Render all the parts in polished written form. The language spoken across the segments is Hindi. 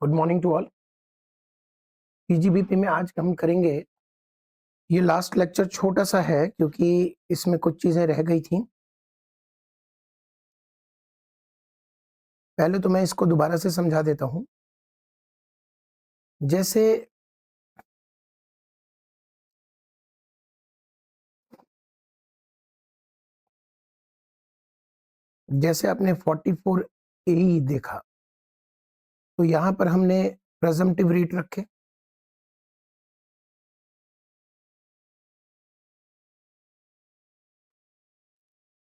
Good morning to all. PGBP में आज हम करेंगे, ये लास्ट लेक्चर छोटा सा है क्योंकि इसमें कुछ चीजें रह गई थी। पहले तो मैं इसको दोबारा से समझा देता हूं। जैसे जैसे आपने 44 ए देखा, तो यहां पर हमने प्रेजम्पटिव रेट रखे।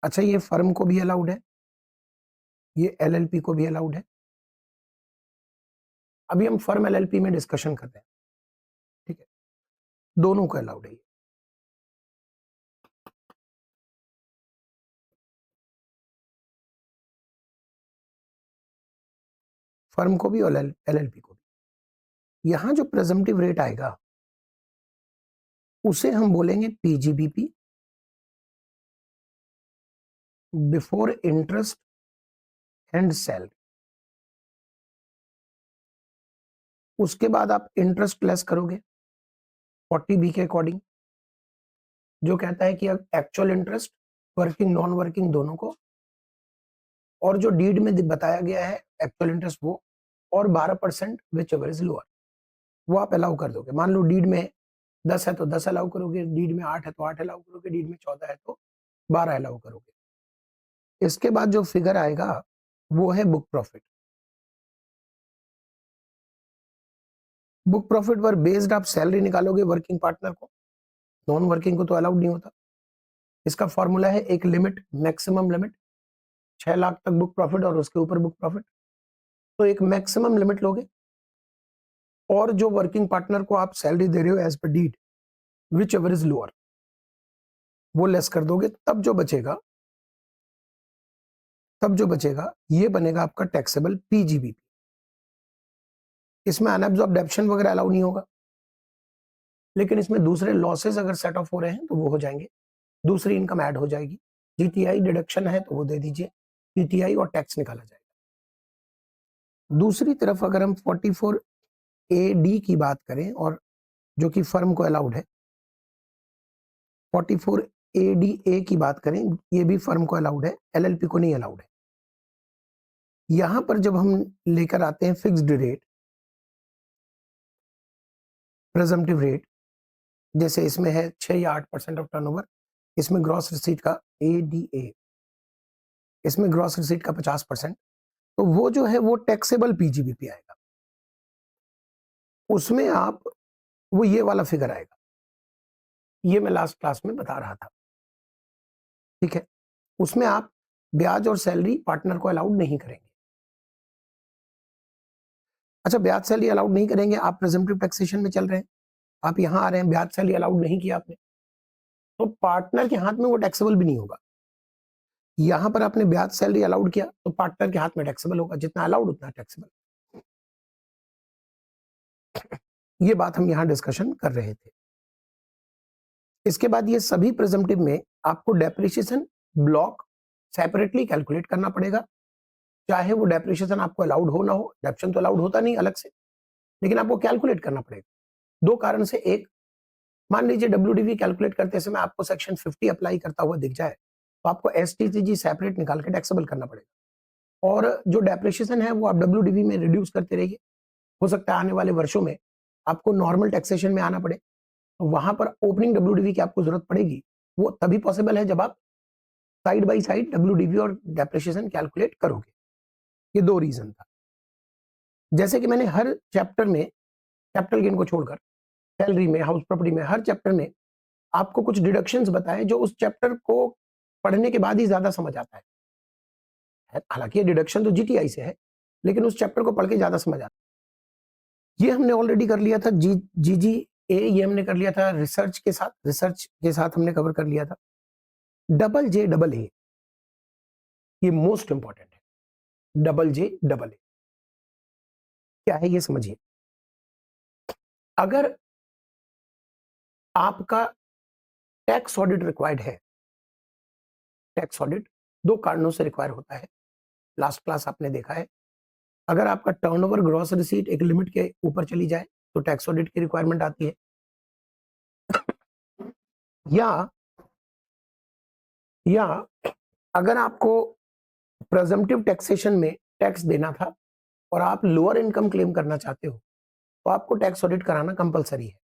अच्छा, ये फर्म को भी अलाउड है, ये एलएलपी को भी अलाउड है। अभी हम फर्म एलएलपी में डिस्कशन कर रहे हैं, ठीक है। दोनों को अलाउड है ये। फर्म को भी और एलएलपी को भी। यहां जो प्रेजम्पटिव रेट आएगा उसे हम बोलेंगे PGBP, before interest and salary. उसके बाद आप इंटरेस्ट लेस करोगे 40 बी के अकॉर्डिंग, जो कहता है कि actual interest working non working दोनों को, और जो डीड में बताया गया है एक्चुअल इंटरेस्ट वो, और 12% विच एवर इज लोअर, वो आप अलाउ कर दोगे। मान लो डीड में 10 है तो 10 अलाउ करोगे, डीड में 8 है तो 8 अलाउ करोगे, डीड में 14 है तो 12 अलाउ करोगे। इसके बाद जो फिगर आएगा वो है बुक प्रॉफिट। बुक प्रॉफिट पर बेस्ड आप सैलरी निकालोगे वर्किंग पार्टनर को, नॉन वर्किंग को तो अलाउड नहीं होता। इसका फॉर्मूला है एक लिमिट, मैक्सिमम लिमिट 6 लाख तक बुक प्रॉफिट और उसके ऊपर बुक प्रॉफिट। तो एक मैक्सिमम लिमिट लोगे, और जो वर्किंग पार्टनर को आप सैलरी दे रहे हो as per deed whichever is lower, वो लेस कर दोगे। तब जो बचेगा ये बनेगा आपका टैक्सेबल पीजीबीपी। इसमें अनअब्सॉर्ब्ड डेप्शन वगैरह अलाउ नहीं होगा, लेकिन इसमें दूसरे लॉसेस अगर सेट ऑफ हो रहे हैं तो वो हो जाएंगे, दूसरी इनकम ऐड हो जाएगी। जीटीआई डिडक्शन है तो वो दे दीजिए, पीटीआई और टैक्स निकाला जाएगा। दूसरी तरफ अगर हम 44 ए डी की बात करें, और जो कि फर्म को अलाउड है, 44 ए डी ए की बात करें, ये भी फर्म को अलाउड है, एलएलपी को नहीं अलाउड है। यहां पर जब हम लेकर आते हैं फिक्स्ड रेट, प्रेजम्पटिव रेट, जैसे इसमें है 6 या 8% ऑफ टर्नओवर, इसमें ग्रॉस रिसीट का एडीए, इसमें ग्रॉस रिसीट का 50%, तो वो जो है वो टैक्सेबल पीजीबीपी आएगा। उसमें आप वो ये वाला फिगर आएगा, ये मैं लास्ट क्लास में बता रहा था, ठीक है। उसमें आप ब्याज और सैलरी पार्टनर को अलाउड नहीं करेंगे। अच्छा, ब्याज सैलरी अलाउड नहीं करेंगे, आप प्रेजम्पटिव टैक्सेशन में चल रहे हैं, आप यहां आ रहे हैं, ब्याज सैलरी अलाउड नहीं किया आपने, तो पार्टनर के हाथ में वो टैक्सेबल भी नहीं होगा। यहां पर आपने ब्याज सैलरी अलाउड किया तो पार्टनर के हाथ में टैक्सेबल होगा, जितना अलाउड उतना टैक्सेबल। ये बात हम यहां डिस्कशन कर रहे थे। इसके बाद ये सभी प्रेजम्पटिव में आपको डेप्रिसिएशन ब्लॉक सेपरेटली कैलकुलेट करना पड़ेगा, चाहे वो डेप्रिसिएशन आपको अलाउड हो ना हो। डेप्शन तो अलाउड होता नहीं अलग से, लेकिन आपको कैलकुलेट करना पड़ेगा। दो कारण से, एक, मान लीजिए डब्ल्यूडीवी कैलकुलेट करते समय आपको सेक्शन 50 अप्लाई करता हुआ दिख जाए, तो आपको एसटीसीजी सेपरेट निकाल के टैक्सेबल करना पड़ेगा। और जो डेप्रिसिएशन है वो आप डब्ल्यूडीवी में रिड्यूस करते रहिए। हो सकता है आने वाले वर्षों में आपको नॉर्मल टैक्सेशन में आना पड़े, तो वहां पर ओपनिंग डब्ल्यूडीवी की आपको जरूरत पड़ेगी। वो तभी पॉसिबल है जब आप साइड बाय साइड डब्ल्यूडीवी और डेप्रिसिएशन कैलकुलेट करोगे। ये दो रीजन था। जैसे कि मैंने हर चैप्टर में, कैपिटल गेन को छोड़कर, सैलरी में, हाउस प्रॉपर्टी में, हर चैप्टर में आपको कुछ डिडक्शंस बताए जो उस चैप्टर को पढ़ने के बाद ही ज्यादा समझ आता है। हालांकि ये डिडक्शन तो जीटीआई से है, लेकिन उस चैप्टर को पढ़ के ज्यादा समझ आता है। ये हमने ऑलरेडी कर लिया था, जी ये हमने कर लिया था रिसर्च के साथ हमने कवर कर लिया था। डबल जे डबल ए, ये मोस्ट इंपॉर्टेंट है। डबल जे डबल ए क्या है ये समझिए। अगर आपका टैक्स ऑडिट रिक्वायर्ड है, टैक्स ऑडिट दो कारणों से रिक्वायर होता है, लास्ट क्लास आपने देखा है। अगर आपका टर्नओवर ग्रॉस रिसीट एक लिमिट के ऊपर चली जाए तो टैक्स ऑडिट की रिक्वायरमेंट आती है। या अगर आपको प्रेजम्पटिव टैक्सेशन में टैक्स देना था और आप लोअर इनकम क्लेम करना चाहते हो तो आपको टैक्स ऑडिट कराना कंपलसरी है।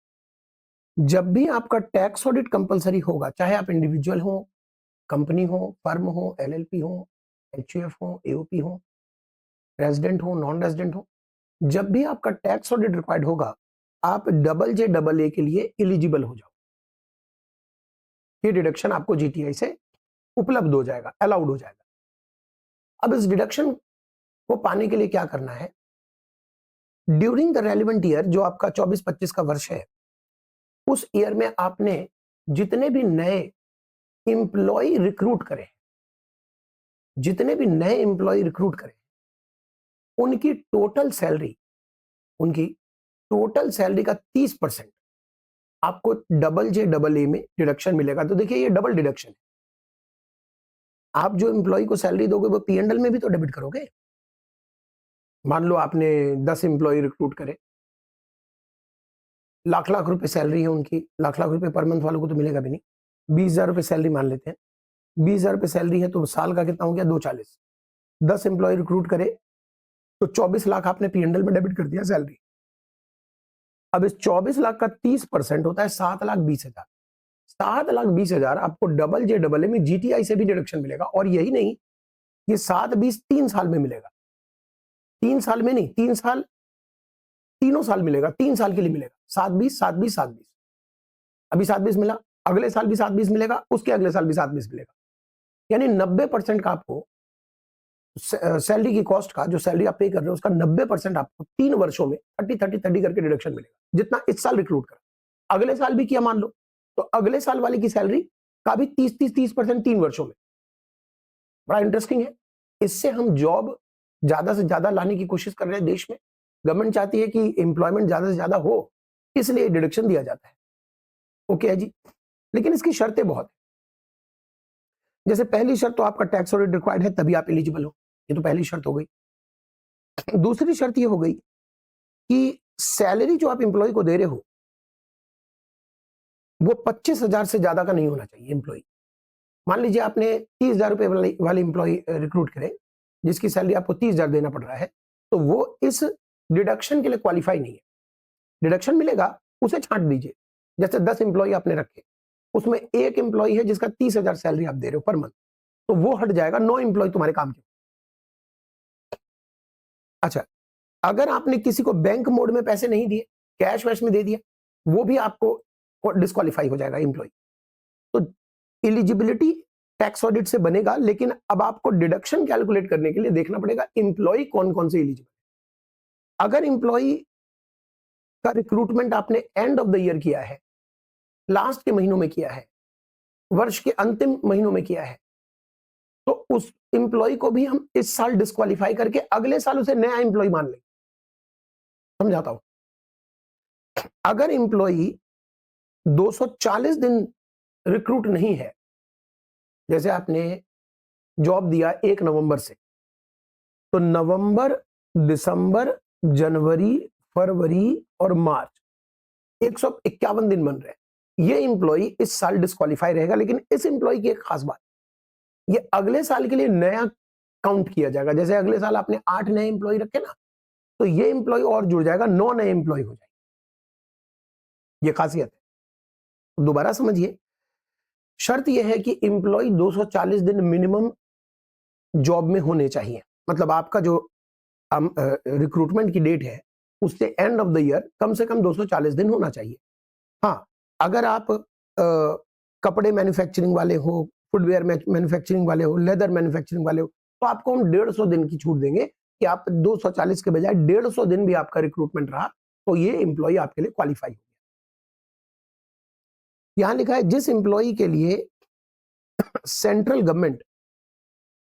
जब भी आपका टैक्स ऑडिट कंपलसरी होगा, चाहे आप इंडिविजुअल हो, कंपनी हो, फर्म हो, एलएलपी हो, एचयूएफ हो, एओपी हो, रेजिडेंट हो, नॉन रेजिडेंट हो, जब भी आपका टैक्स ऑडिट रिक्वायर्ड होगा, आप डबल जे डबल ए के लिए एलिजिबल हो जाओ। ये डिडक्शन आपको जीटीआई से उपलब्ध हो जाएगा, अलाउड हो जाएगा। अब इस डिडक्शन को पाने के लिए क्या करना है? ड्यूरिंग द रेलिवेंट ईयर, जो आपका 24-25 का वर्ष है, उस ईयर में आपने जितने भी नए एम्प्लॉय रिक्रूट करे, उनकी टोटल सैलरी का 30% आपको डबल जे डबल ए में डिडक्शन मिलेगा। तो देखिए ये डबल डिडक्शन है। आप जो एम्प्लॉय को सैलरी दोगे वो पीएनएल में भी तो डेबिट करोगे। मान लो आपने 10 एम्प्लॉय रिक्रूट करे, लाख लाख रुपए सैलरी है उनकी, लाख लाख रुपए पर मंथ वालों को तो मिलेगा भी नहीं। 20,000 रुपए सैलरी मान लेते हैं, 20,000 रुपए सैलरी है तो साल का कितना हो गया? 240। 10 एम्प्लॉय रिक्रूट करे तो 24 लाख आपने पीएनएल में डेबिट कर दिया सैलरी। अब इस 24 लाख का 30% होता है 7,20,000। 7,20,000 आपको डबल जे डबल ए में जीटीआई से भी डिडक्शन मिलेगा। और यही नहीं, ये 7-20 3 साल में मिलेगा। 3 साल में नहीं, 3 साल, तीनों साल मिलेगा, 3 साल के लिए मिलेगा। 7-20, 7-20, 7-20। अभी 7-20 मिला, अगले साल भी 7-20 मिलेगा, उसके अगले साल भी 7-20 मिलेगा। यानी 90% का आपको सैलरी की कॉस्ट का, जो सैलरी आप पे कर रहे हो उसका 90% आपको 3 वर्षों में 30-30-30 करके डिडक्शन मिलेगा। जितना इस साल रिक्रूट करा, अगले साल भी किया मान लो, तो अगले साल वाले की सैलरी का भी 30% 3 वर्षों में। बड़ा इंटरेस्टिंग है। इससे हम जॉब ज्यादा से ज्यादा लाने की कोशिश कर रहे हैं देश में। गवर्नमेंट चाहती है कि एम्प्लॉयमेंट ज्यादा से ज्यादा हो, इसलिए डिडक्शन दिया जाता है। ओके है जी। लेकिन इसकी शर्तें बहुत है। जैसे पहली शर्त तो आपका टैक्स ऑडिट रिक्वायर्ड है तभी आप एलिजिबल हो, ये तो पहली शर्त हो गई। दूसरी शर्त ये हो गई कि सैलरी जो आप एम्प्लॉय को दे रहे हो वो 25,000 से ज्यादा का नहीं होना चाहिए एम्प्लॉय। मान लीजिए आपने 30,000 रुपए वाले एम्प्लॉय रिक्रूट करे जिसकी सैलरी आपको 30,000 देना पड़ रहा है, तो वो इस डिडक्शन के लिए क्वालिफाई नहीं है। डिडक्शन मिलेगा, उसे छांट दीजिए। जैसे 10 एम्प्लॉय आपने रखे, उसमें एक एम्प्लॉय है जिसका 30,000 सैलरी आप दे रहे हो पर मंथ, तो वो हट जाएगा, 9 एम्प्लॉय तुम्हारे काम के। अच्छा, अगर आपने किसी को बैंक मोड में पैसे नहीं दिए, कैश वैश में दे दिया, वो भी आपको डिस्क्वालीफाई हो जाएगा एम्प्लॉय। तो एलिजिबिलिटी टैक्स ऑडिट से बनेगा, लेकिन अब आपको डिडक्शन कैलकुलेट करने के लिए देखना पड़ेगा एम्प्लॉय कौन कौन से एलिजिबल। अगर एम्प्लॉय का रिक्रूटमेंट आपने एंड ऑफ द ईयर किया है, लास्ट के महीनों में किया है, वर्ष के अंतिम महीनों में किया है, तो उस एम्प्लॉय को भी हम इस साल डिस्क्वालीफाई करके अगले साल उसे नया एम्प्लॉय मान लेंगे। समझाता हूं। अगर एम्प्लॉय 240 दिन रिक्रूट नहीं है, जैसे आपने जॉब दिया 1 नवंबर से, तो नवंबर, दिसंबर, जनवरी, फरवरी और मार्च 151 दिन बन रहे हैं। ये एम्प्लॉय इस साल डिस्क्वालीफाई रहेगा। लेकिन इस एम्प्लॉय की एक खास बात, ये अगले साल के लिए नया काउंट किया जाएगा। जैसे अगले साल आपने 8 नए एम्प्लॉय रखे ना, तो ये एम्प्लॉय और जुड़ जाएगा, 9 नए एम्प्लॉय हो जाएंगे। ये खासियत है। दोबारा समझिए, शर्त यह है कि एम्प्लॉय 240 दिन मिनिमम जॉब में होने चाहिए। मतलब आपका जो रिक्रूटमेंट की डेट है उससे एंड ऑफ द ईयर कम से कम 240 दिन होना चाहिए। हाँ, अगर आप कपड़े मैन्युफैक्चरिंग वाले हो, फुटवेयर मैन्युफैक्चरिंग वाले हो, लेदर मैन्युफैक्चरिंग वाले हो, तो आपको हम 150 दिन की छूट देंगे कि आप 240 के बजाय 150 दिन भी आपका रिक्रूटमेंट रहा तो ये एम्प्लॉय आपके लिए क्वालिफाई हो गया। यहां लिखा है जिस एम्प्लॉय के लिए सेंट्रल गवर्नमेंट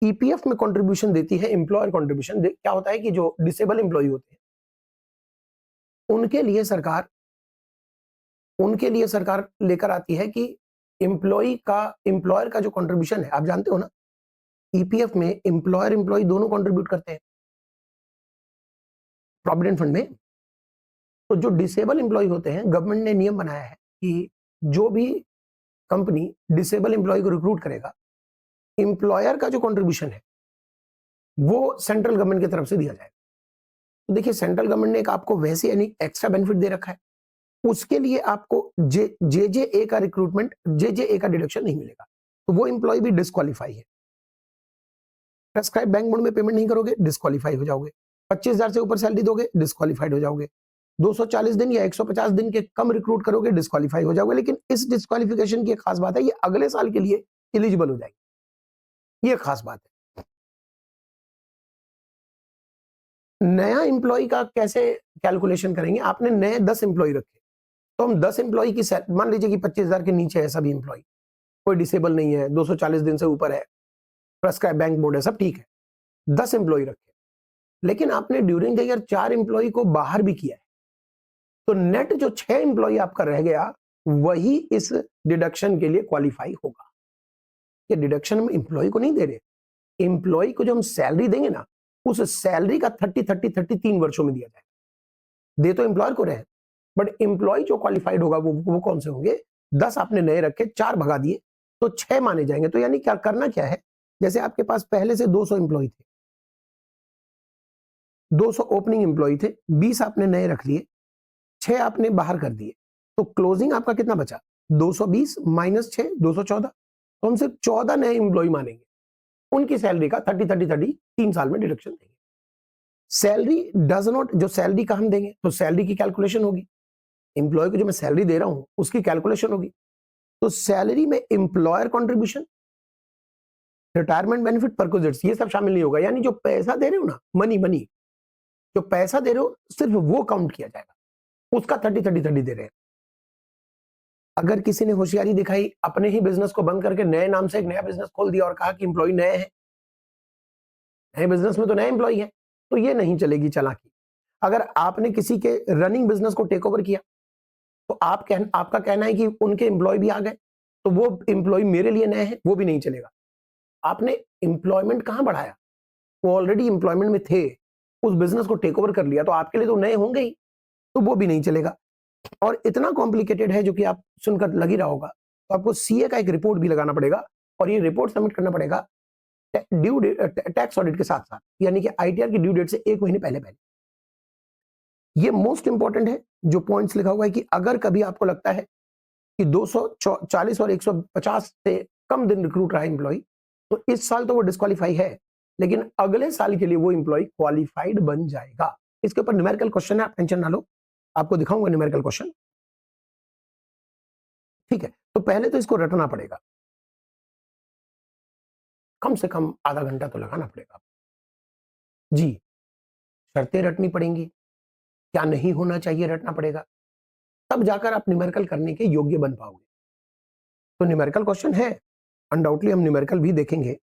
ईपीएफ में कंट्रीब्यूशन देती है, एम्प्लॉयर कंट्रीब्यूशन, क्या होता है कि जो डिसेबल एम्प्लॉय होते हैं उनके लिए सरकार लेकर आती है कि एम्प्लॉयर का जो कंट्रीब्यूशन है, आप जानते हो ना, ईपीएफ में एम्प्लॉयर दोनों कंट्रीब्यूट करते हैं। प्रोविडेंट फंड में। तो जो डिसेबल एम्प्लॉय होते हैं, गवर्नमेंट ने नियम बनाया है कि जो भी कंपनी डिसेबल एम्प्लॉय को रिक्रूट करेगा, एम्प्लॉयर का जो कंट्रीब्यूशन है वो सेंट्रल गवर्नमेंट की तरफ से दिया जाएगा। तो देखिए, सेंट्रल गवर्नमेंट ने एक आपको वैसे यानी एक्स्ट्रा बेनिफिट दे रखा है, उसके लिए आपको जे का रिक्रूटमेंट, जे का डिडक्शन नहीं मिलेगा, तो वो एम्प्लॉय भी डिस्क्वालीफाई है। प्रेस्क्राइब बैंक मोड में पेमेंट नहीं करोगे, डिस्क्वालीफाई हो जाओगे। 25,000 से ऊपर सैलरी दोगे, डिस्क्वालीफाइड हो जाओगे। 240 दिन या 150 दिन के कम रिक्रूट करोगे, डिस्क्वालीफाई हो जाओगे। लेकिन इस डिस्क्वालिफिकेशन की एक खास बात है, ये अगले साल के लिए एलिजिबल हो जाएगी, ये खास बात है। नया एम्प्लॉय का कैसे कैलकुलेशन करेंगे? आपने नए 10 एम्प्लॉय रखे, तो हम 10 एम्प्लॉय की मान लीजिए कि 25,000 के नीचे है सभी एम्प्लॉय, कोई डिसेबल नहीं है, 240 दिन से ऊपर है, प्रेस्क्राइब बैंक मोड है, सब ठीक है, 10 एम्प्लॉय रखे। लेकिन आपने ड्यूरिंग द ईयर 4 एम्प्लॉय को बाहर भी किया है, तो नेट जो 6 एम्प्लॉय आपका रह गया, वही इस डिडक्शन के लिए क्वालिफाई होगा। ये डिडक्शन हम एम्प्लॉय को नहीं दे रहे, एम्प्लॉय को जो हम सैलरी देंगे ना, उस सैलरी का 30 3 वर्षों में दिया जाएगा। दे तो एम्प्लॉयर को रहे, बट एम्प्लॉय जो क्वालिफाइड होगा वो कौन से होंगे? 10 आपने नए रखे, 4 भगा दिए, तो 6 माने जाएंगे। तो यानी क्या करना क्या है, जैसे आपके पास पहले से 200 एम्प्लॉय थे, 200 ओपनिंग एम्प्लॉय थे, 20 आपने नए रख लिए, 6 आपने बाहर कर दिए, तो क्लोजिंग आपका कितना बचा? 220 माइनस 6, 214। तो हम सिर्फ 14 नए एम्प्लॉय मानेंगे, उनकी सैलरी का 30 3 साल में डिडक्शन देंगे। सैलरी डज नॉट, जो सैलरी का हम देंगे तो सैलरी की कैलकुलेशन होगी, एम्प्लॉय को जो मैं सैलरी दे रहा हूं उसकी कैलकुलेशन होगी। तो सैलरी में employer contribution, retirement benefit, perquisites, ये सब शामिल नहीं होगा। यानी जो पैसा दे रहे हो ना, मनी जो पैसा दे रहे हो, सिर्फ वो काउंट किया जाएगा, उसका 30 दे रहे हैं। अगर किसी ने होशियारी दिखाई, अपने ही बिजनेस को बंद करके नए नाम से एक नया बिजनेस खोल दिया और कहा कि एम्प्लॉय नए हैं, नए बिजनेस में तो नए एम्प्लॉय है, तो ये नहीं चलेगी चालाकी। अगर आपने किसी के रनिंग बिजनेस को टेक ओवर किया, तो आपका कहना है कि उनके एम्प्लॉय भी आ गए, तो वो एम्प्लॉय मेरे लिए नए हैं, वो भी नहीं चलेगा। आपने एम्प्लॉयमेंट कहां बढ़ाया? वो ऑलरेडी एम्प्लॉयमेंट में थे, उस बिजनेस को टेक ओवर कर लिया, तो आपके लिए तो नए होंगे ही, तो वो भी नहीं चलेगा। और इतना कॉम्प्लिकेटेड है, जो कि आप सुनकर लग ही रहा होगा, तो आपको सीए का एक रिपोर्ट भी लगाना पड़ेगा, और ये रिपोर्ट सबमिट करना पड़ेगा ड्यू टैक्स ऑडिट के साथ साथ, यानी कि आईटीआर की ड्यू डेट से 1 महीने पहले। ये मोस्ट इंपॉर्टेंट है, जो पॉइंट्स लिखा हुआ है कि अगर कभी आपको लगता है कि 240 और 150 से कम दिन रिक्रूट रहा है एम्प्लॉय, तो इस साल तो वो डिस्क्वालीफाई है, लेकिन अगले साल के लिए वो एम्प्लॉय क्वालिफाइड बन जाएगा। इसके ऊपर न्यूमेरिकल क्वेश्चन है, आप टेंशन ना लो, आपको दिखाऊंगा न्यूमेरिकल क्वेश्चन, ठीक है? तो पहले तो इसको रटना पड़ेगा, कम से कम आधा घंटा तो लगाना पड़ेगा जी। शर्तें रटनी पड़ेंगी, क्या नहीं होना चाहिए रटना पड़ेगा, तब जाकर आप न्यूमेरिकल करने के योग्य बन पाओगे। तो न्यूमेरिकल क्वेश्चन है, अनडाउटली हम न्यूमेरिकल भी देखेंगे।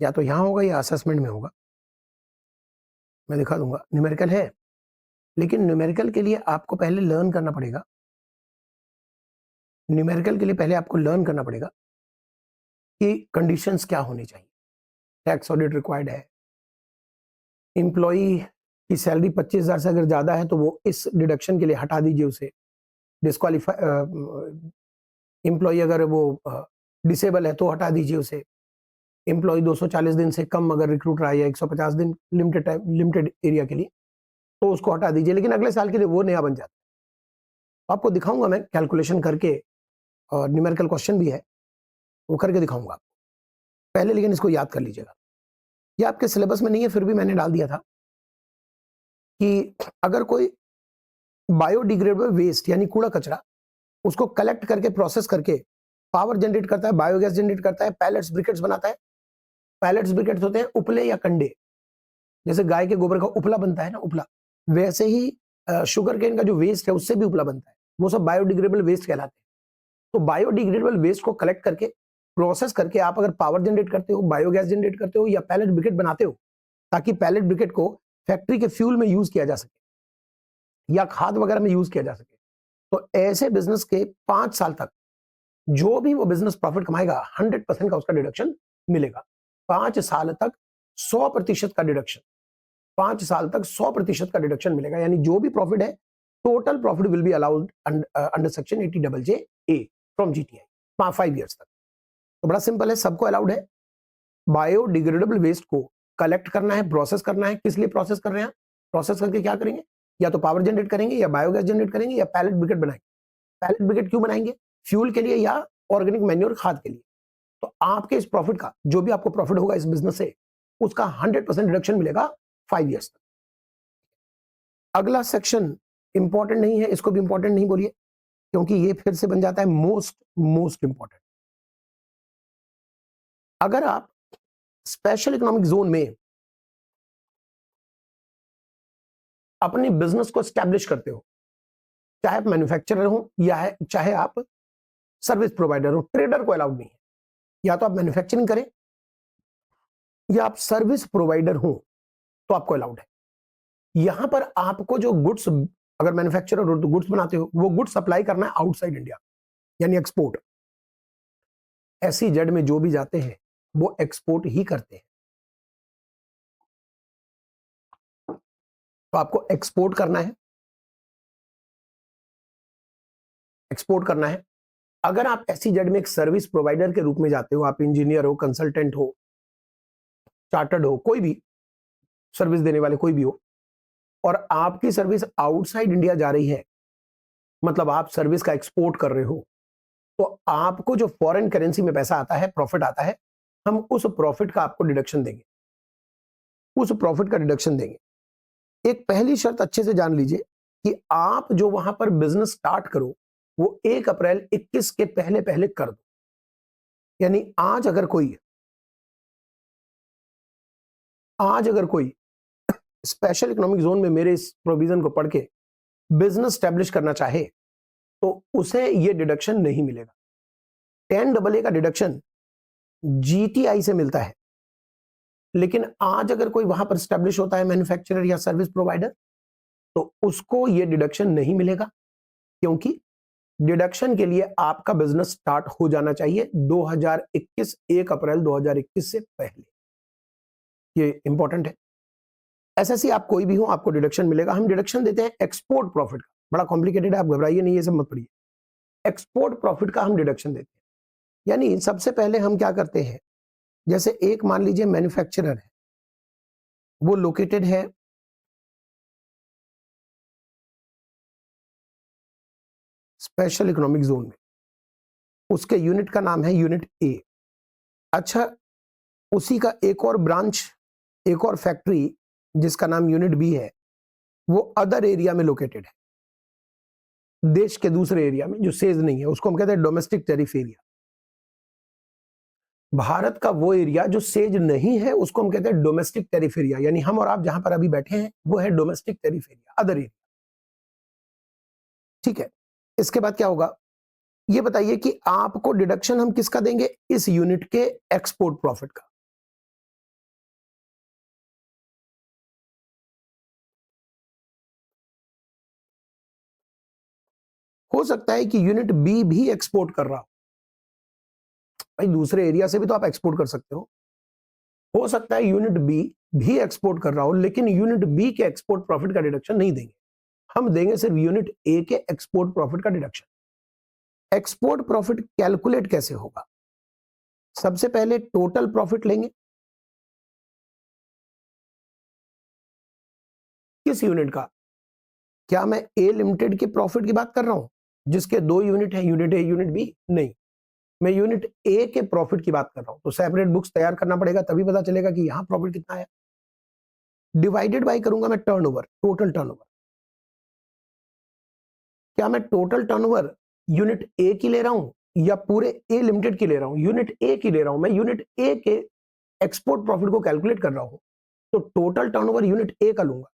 या तो यहां होगा या असेसमेंट में होगा, मैं दिखा दूंगा। न्यूमेरिकल है, लेकिन न्यूमेरिकल के लिए आपको पहले लर्न करना पड़ेगा, न्यूमेरिकल के लिए पहले आपको लर्न करना पड़ेगा कि कंडीशंस क्या होनी चाहिए। टैक्स ऑडिट रिक्वायर्ड है, एम्प्लॉय की सैलरी 25,000 से अगर ज्यादा है तो वो इस डिडक्शन के लिए हटा दीजिए उसे, डिस्क्वालीफाई। एम्प्लॉय अगर वो डिसेबल है तो हटा दीजिए उसे। एम्प्लॉय 240 दिन से कम अगर रिक्रूट रहा है, या 150 दिन लिमिटेड टाइम लिमिटेड एरिया के लिए, तो उसको हटा दीजिए, लेकिन अगले साल के लिए वो नया बन जाता है। आपको दिखाऊंगा मैं कैलकुलेशन करके, और न्यूमेरिकल क्वेश्चन भी है, वो करके दिखाऊंगा आपको। पहले लेकिन इसको याद कर लीजिएगा, ये आपके सिलेबस में नहीं है, फिर भी मैंने डाल दिया था कि अगर कोई बायोडिग्रेडेबल वेस्ट यानी कूड़ा कचरा, उसको कलेक्ट करके प्रोसेस करके पावर जनरेट करता है, बायोगैस जनरेट करता है, पैलेट्स ब्रिकेट्स बनाता है। पैलेट्स ब्रिकेट्स होते हैं उपले या कंडे, जैसे गाय के गोबर का उपला बनता है ना, उपला, वैसे ही शुगर केन का जो वेस्ट है उससे भी उपला बनता है, वो सब बायोडिग्रेडेबल वेस्ट कहलाते हैं। तो बायोडिग्रेडेबल वेस्ट को कलेक्ट करके प्रोसेस करके आप अगर पावर जनरेट करते हो, बायोगैस जनरेट करते हो, या पैलेट ब्रिकेट बनाते हो, ताकि पैलेट ब्रिकेट को फैक्ट्री के फ्यूल में यूज किया जा सके या खाद वगैरह में यूज किया जा सके, तो ऐसे बिजनेस के 5 साल तक जो भी वो बिजनेस प्रॉफिट कमाएगा 100% का उसका डिडक्शन मिलेगा। 5 साल तक 100% का डिडक्शन, 5 साल तक 100% का डिडक्शन मिलेगा। यानी जो भी प्रॉफिट है, total profit will be allowed under section 80JJA from GTI 5 years तक। तो बड़ा सिंपल है, सबको अलाउड है। बायोडिग्रेडेबल वेस्ट को कलेक्ट करना है, प्रोसेस करना है। किस लिए प्रोसेस कर रहे हैं? प्रोसेस करके क्या करेंगे? या तो पावर जनरेट करेंगे, या बायोगैस जनरेट करेंगे, या पैलेट ब्रिकेट बनाएंगे। पैलेट ब्रिकेट क्यों बनाएंगे? फ्यूल के लिए या ऑर्गेनिक मैन्योर खाद के लिए। तो आपके इस प्रॉफिट का, जो भी आपको प्रॉफिट होगा इस बिजनेस से, उसका 100% रिडक्शन मिलेगा 5 ईयर्स तक। अगला सेक्शन इंपॉर्टेंट नहीं है, इसको भी इंपॉर्टेंट नहीं बोलिए, क्योंकि ये फिर से बन जाता है मोस्ट इंपॉर्टेंट। अगर आप स्पेशल इकोनॉमिक जोन में अपने बिजनेस को स्टैब्लिश करते हो, चाहे आप मैन्युफैक्चरर हो या चाहे आप सर्विस प्रोवाइडर हो, ट्रेडर को अलाउड नहीं है। या तो आप मैन्युफैक्चरिंग करें या आप सर्विस प्रोवाइडर हो तो आपको अलाउड है। यहां पर आपको जो गुड्स, अगर मैन्युफैक्चरर हो तो गुड्स बनाते हो, वो गुड्स सप्लाई करना है आउटसाइड इंडिया, यानी एक्सपोर्ट। SEZ में जो भी जाते हैं वो एक्सपोर्ट ही करते हैं। तो आपको एक्सपोर्ट करना है, एक्सपोर्ट करना है। अगर आप SEZ में एक सर्विस प्रोवाइडर के रूप में जाते हो, आप इंजीनियर हो, कंसल्टेंट हो, चार्टर्ड हो, कोई भी सर्विस देने वाले कोई भी हो, और आपकी सर्विस आउटसाइड इंडिया जा रही है, मतलब आप सर्विस का एक्सपोर्ट कर रहे हो, तो आपको जो फॉरेन करेंसी में पैसा आता है, प्रॉफिट आता है, हम उस प्रॉफिट का आपको डिडक्शन देंगे, उस प्रॉफिट का डिडक्शन देंगे। एक पहली शर्त अच्छे से जान लीजिए कि आप जो वहां पर बिजनेस स्टार्ट करो वो 1 अप्रैल 21 के पहले पहले कर दो। यानी आज अगर कोई स्पेशल इकोनॉमिक जोन में मेरे इस प्रोविजन को पढ़ के बिजनेस स्टैब्लिश करना चाहे तो उसे ये डिडक्शन नहीं मिलेगा। 10AA का डिडक्शन GTI से मिलता है, लेकिन आज अगर कोई वहां पर स्टैब्लिश होता है मैन्युफैक्चरर या सर्विस प्रोवाइडर, तो उसको ये डिडक्शन नहीं मिलेगा, क्योंकि डिडक्शन के लिए आपका बिजनेस स्टार्ट हो जाना चाहिए 2021 1 अप्रैल 2021 से पहले। ये इंपॉर्टेंट है। SSC आप कोई भी हो, आपको डिडक्शन मिलेगा। हम डिडक्शन देते हैं एक्सपोर्ट प्रॉफिट का, बड़ा कॉम्प्लिकेटेड है, आप घबराइए नहीं, ये सब मत पढ़िए। एक्सपोर्ट प्रॉफिट का हम डिडक्शन देते हैं। यानी सबसे पहले हम क्या करते हैं, जैसे एक मान लीजिए मैन्युफैक्चरर है, वो लोकेटेड है स्पेशल इकोनॉमिक जोन में, उसके यूनिट का नाम है यूनिट A। अच्छा, उसी का एक और ब्रांच, एक और फैक्ट्री जिसका नाम यूनिट B है, वो अदर एरिया में लोकेटेड है, देश के दूसरे एरिया में जो सेज नहीं है, उसको हम कहते हैं डोमेस्टिक टैरिफ एरिया। भारत का वो एरिया जो सेज नहीं है उसको हम कहते हैं डोमेस्टिक टैरिफ एरिया। यानी हम और आप जहां पर अभी बैठे हैं वो है domestic tariff area, other area. ठीक है, इसके बाद क्या होगा, ये बताइए कि आपको डिडक्शन हम किसका देंगे, इस यूनिट के एक्सपोर्ट प्रॉफिट का। हो सकता है कि यूनिट B भी एक्सपोर्ट कर रहा हो, भाई दूसरे एरिया से भी तो आप एक्सपोर्ट कर सकते हो सकता है यूनिट B भी एक्सपोर्ट कर रहा हो, लेकिन यूनिट B के एक्सपोर्ट प्रॉफिट का डिडक्शन नहीं देंगे, हम देंगे सिर्फ यूनिट A के एक्सपोर्ट प्रॉफिट का डिडक्शन। एक्सपोर्ट प्रॉफिट कैलकुलेट कैसे होगा, सबसे पहले टोटल प्रॉफिट लेंगे, किस यूनिट का, क्या मैं A लिमिटेड के प्रॉफिट की बात कर रहा हूं जिसके 2 यूनिट हैं, यूनिट A यूनिट B? नहीं, मैं यूनिट A के प्रॉफिट की बात कर रहा हूं। तो सेपरेट बुक्स तैयार करना पड़ेगा, तभी पता चलेगा कि यहां प्रॉफिट कितना है। डिवाइडेड बाय करूंगा मैं टर्नओवर, टोटल टर्नओवर। क्या मैं टोटल टर्नओवर यूनिट A की ले रहा हूं या पूरे A लिमिटेड की ले रहा हूं? यूनिट A की ले रहा हूं, मैं यूनिट A के एक्सपोर्ट प्रॉफिट को कैलकुलेट कर रहा हूं, तो टोटल टर्नओवर यूनिट A का लूंगा,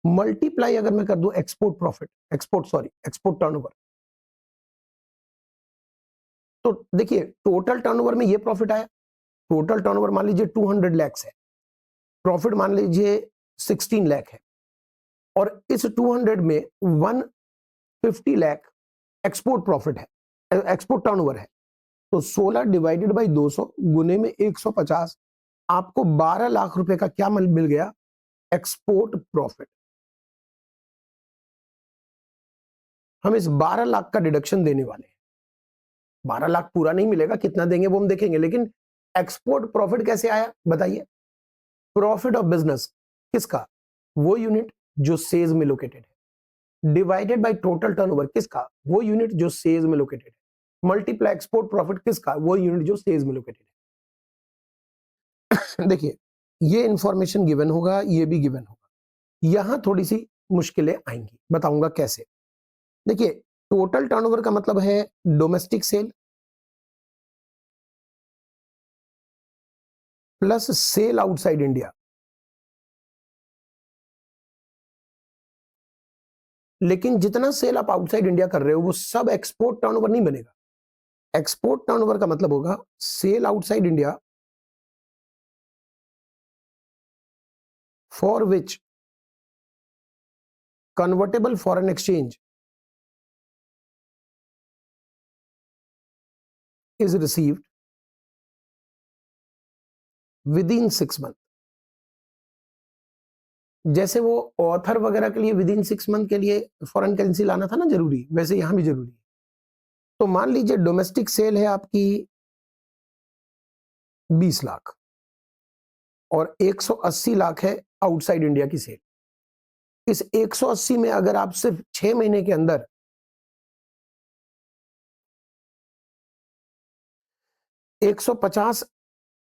मल्टीप्लाई अगर मैं कर दूं एक्सपोर्ट टर्नओवर, तो देखिए टोटल टर्नओवर में ये प्रॉफिट आया। टोटल टर्नओवर मान लीजिए 200 लाख है, प्रॉफिट मान लीजिए 16 लाख है, और इस 200 में 150 लाख एक्सपोर्ट प्रॉफिट है, एक्सपोर्ट टर्नओवर है। तो 16 डिवाइडेड बाई 200 गुने में 150, आपको 12 लाख रुपए का क्या मिल गया? Export profit. हम इस 12 लाख का डिडक्शन देने वाले हैं। 12 लाख पूरा नहीं मिलेगा, कितना देंगे वो हम देखेंगे, लेकिन एक्सपोर्ट प्रॉफिट कैसे आया बताइए? प्रॉफिट ऑफ बिजनेस किसका? वो यूनिट जो सेल्स में लोकेटेड है, डिवाइडेड बाय टोटल टर्नओवर किसका? वो यूनिट जो सेल्स में लोकेटेड है, मल्टीप्लाई एक्सपोर्ट प्रॉफिट किसका? वो यूनिट जो सेल्स में लोकेटेड है। देखिए, ये इंफॉर्मेशन गिवन होगा, ये भी गिवन होगा, यहां थोड़ी सी मुश्किलें आएंगी, बताऊंगा कैसे। देखिए, टोटल टर्नओवर का मतलब है domestic sale plus sale outside India. लेकिन जितना सेल आप आउटसाइड इंडिया कर रहे हो वो सब एक्सपोर्ट टर्नओवर नहीं बनेगा। एक्सपोर्ट टर्नओवर का मतलब होगा sale outside India for which convertible foreign exchange is received within 6 month. जैसे वो ऑथर वगैरह के लिए विद इन 6 मंथ के लिए फॉरेन करेंसी लाना था ना जरूरी, वैसे यहां भी जरूरी है। तो मान लीजिए डोमेस्टिक सेल है आपकी 20 लाख और 180 लाख है आउटसाइड इंडिया की सेल। इस 180 में अगर आप सिर्फ 6 महीने के अंदर 150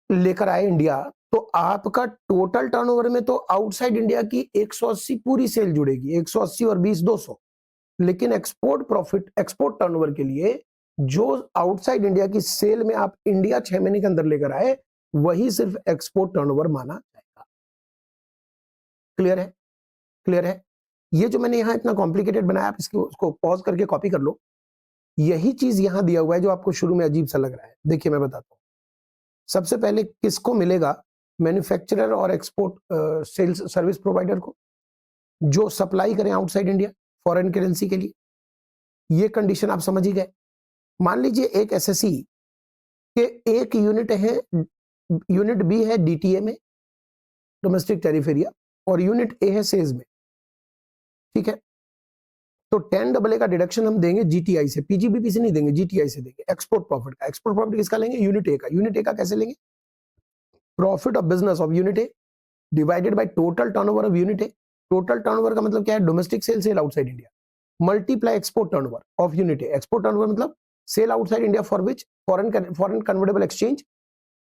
लेकर आए इंडिया, तो आपका टोटल टर्नओवर में तो आउटसाइड इंडिया की 180 पूरी सेल जुड़ेगी, 180 और 20 200। लेकिन एक्सपोर्ट प्रॉफिट, एक्सपोर्ट टर्नओवर के लिए जो आउटसाइड इंडिया की सेल में आप इंडिया 6 महीने के अंदर लेकर आए, वही सिर्फ एक्सपोर्ट टर्नओवर माना जाएगा। क्लियर है? क्लियर है? ये जो मैंने यहां इतना कॉम्प्लिकेटेड बनाया, आप उसको पॉज करके कॉपी कर लो। यही चीज यहां दिया हुआ है जो आपको शुरू में अजीब सा लग रहा है। देखिए मैं बताता हूं। सबसे पहले किसको मिलेगा? मैन्युफैक्चरर और एक्सपोर्ट सेल्स सर्विस प्रोवाइडर को, जो सप्लाई करें आउटसाइड इंडिया फॉरेन करेंसी के लिए। ये कंडीशन आप समझ ही गए। मान लीजिए एक एसएससी के एक यूनिट है, यूनिट बी है डीटीए में, डोमेस्टिक टैरिफ एरिया, और यूनिट ए है सेल्स में। ठीक है, तो 10AA का डिडक्शन हम देंगे जीटीआई से, पीजीबीपी से नहीं देंगे, जीटीआई से देंगे। एक्सपोर्ट प्रॉफिट का, एक्सपोर्ट प्रॉफिट किसका लेंगे? यूनिट ए का। यूनिट ए का कैसे लेंगे? Profit of business of unit A divided by total turnover of unit A. Total turnover का मतलब क्या है? Domestic sale, sale outside India, multiply export turnover of unit A. Export turnover मतलब sale outside India for which foreign convertible exchange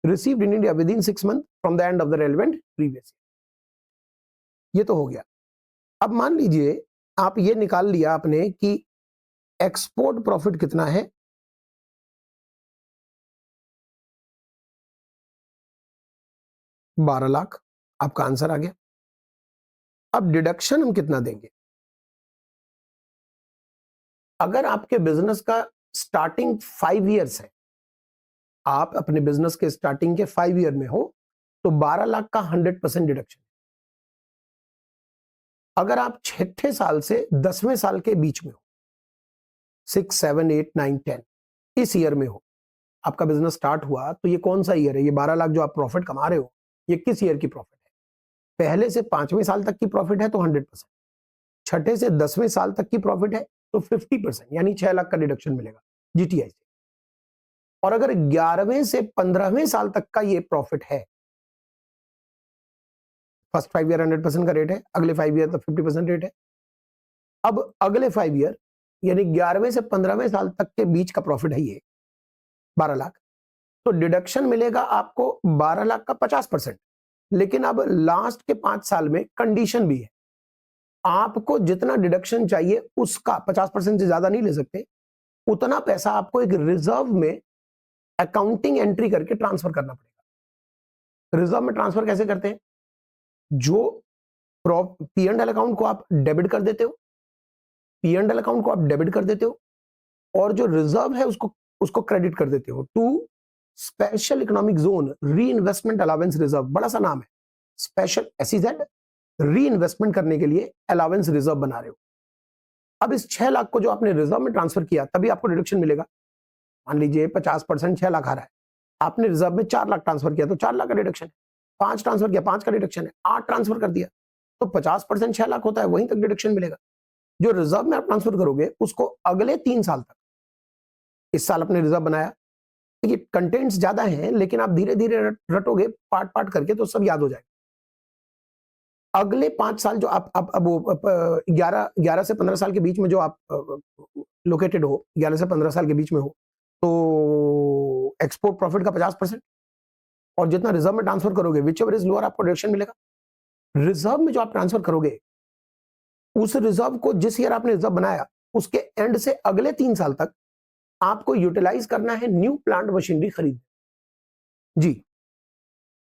received in India within 6 month from the end of the relevant previous year. ये तो हो गया। अब मान लीजिए आप ये निकाल लिया आपने कि एक्सपोर्ट प्रॉफिट कितना है, ₹12 लाख। आपका आंसर आ गया। अब डिडक्शन हम कितना देंगे? अगर आपके बिजनेस का स्टार्टिंग 5 इयर्स है, आप अपने बिजनेस के स्टार्टिंग के 5 ईयर में हो, तो 12 लाख का 100% डिडक्शन। अगर आप 6ठे साल से 10वें साल के बीच में हो, 6, 7, 8, 9, 10 इस ईयर में हो, आपका बिजनेस स्टार्ट हुआ, तो ये कौन सा ईयर है? ये 12 लाख जो आप प्रॉफिट कमा रहे हो, ये किस ईयर की प्रॉफिट है? पहले से 5वें साल तक की प्रॉफिट है तो 100%, छठे से 10वें साल तक की प्रॉफिट है तो 50%, यानी 6 लाख का डिडक्शन मिलेगा जीटीआई से। और अगर 11वें से 15वें साल तक का ये प्रॉफिट है, फर्स्ट 5 ईयर 100% का रेट है, अगले 5 ईयर तो 50% रेट है। अब अगले 5 ईयर यानी 11वें से 15वें साल तक के बीच का प्रॉफिट है ये 12 लाख, तो डिडक्शन मिलेगा आपको 12 लाख का 50%। लेकिन अब लास्ट के 5 साल में कंडीशन भी है, आपको जितना डिडक्शन चाहिए उसका 50% से ज्यादा नहीं ले सकते, उतना पैसा आपको एक रिजर्व में अकाउंटिंग एंट्री करके ट्रांसफर करना पड़ेगा। रिजर्व में ट्रांसफर कैसे करते हैं? जो P&L अकाउंट को आप डेबिट कर देते हो, P&L अकाउंट को आप डेबिट कर देते हो, और जो रिजर्व है उसको क्रेडिट कर देते हो टू स्पेशल इकोनॉमिक जोन री इन्वेस्टमेंट अलावेंस रिजर्व। बड़ा सा नाम है, स्पेशल SEZ, री इन्वेस्टमेंट करने के लिए अलावेंस रिजर्व बना रहे हो। अब इस 6 लाख को जो आपने रिजर्व में ट्रांसफर किया, तभी आपको डिडक्शन मिलेगा। मान लीजिए 50% 6 लाख आ रहा है, आपने रिजर्व में 4 लाख ट्रांसफर किया तो 4 लाख का डिडक्शन है, 5 ट्रांसफर किया 5 का डिडक्शन है, 8 ट्रांसफर कर दिया तो 50% 6 लाख होता है, वहीं तक डिडक्शन मिलेगा। जो रिजर्व में आप ट्रांसफर करोगे उसको अगले 3 साल तक, इस साल आपने रिजर्व बनाया, देखिए कंटेंट्स ज्यादा हैं लेकिन आप धीरे धीरे रटोगे पार्ट पार्ट करके तो सब याद हो जाएगा। अगले 5 साल जो आप अब वो 11 से 15 साल के बीच में जो आप लोकेटेड हो, 11 से 15 साल के बीच में हो, तो एक्सपोर्ट प्रॉफिट का 50% और जितना रिजर्व में ट्रांसफर करोगे विच एवर इज लोअर आपको डिडक्शन मिलेगा। रिजर्व में जो आप ट्रांसफर करोगे उस रिजर्व को जिस ईयर आपने रिजर्व बनाया उसके एंड से अगले 3 साल तक आपको यूटिलाइज करना है न्यू प्लांट मशीनरी खरीद। जी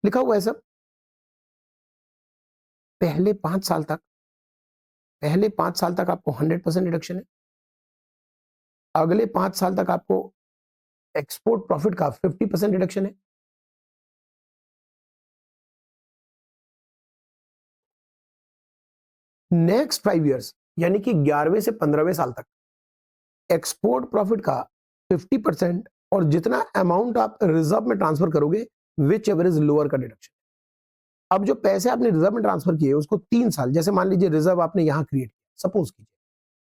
लिखा हुआ है सब। पहले 5 साल तक आपको 100% डिडक्शन है, अगले 5 साल तक आपको एक्सपोर्ट प्रॉफिट का 50% डिडक्शन है, नेक्स्ट 5 इयर्स यानी कि 11वें से 15वें साल तक एक्सपोर्ट प्रॉफिट का 50% और जितना अमाउंट आप रिजर्व में ट्रांसफर करोगे विच एवर इज लोअर का डिडक्शन। अब जो पैसे आपने रिजर्व में ट्रांसफर किए उसको 3 साल, जैसे मान लीजिए रिजर्व आपने यहां क्रिएट किया सपोज कीजिए,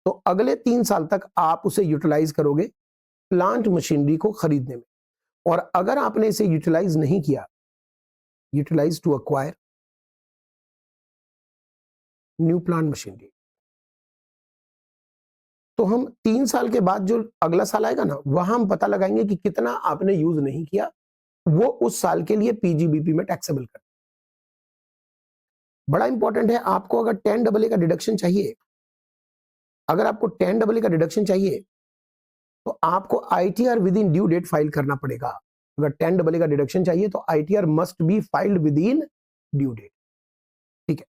तो अगले 3 साल तक आप उसे यूटिलाइज करोगे प्लांट मशीनरी को खरीदने में। और अगर आपने इसे यूटिलाइज नहीं किया, utilise to acquire new plant machinery, तो हम 3 साल के बाद जो अगला साल आएगा ना वहां हम पता लगाएंगे कि कितना आपने यूज नहीं किया, वो उस साल के लिए पीजीबीपी में टैक्सेबल कर। बड़ा इंपॉर्टेंट है, आपको अगर 10AA का डिडक्शन चाहिए, अगर आपको 10AA का डिडक्शन चाहिए तो आपको ITR within due date file करना पड़ेगा। अगर 10AA का डिडक्शन चाहिए तो ITR must be filed within due date. ठीक है,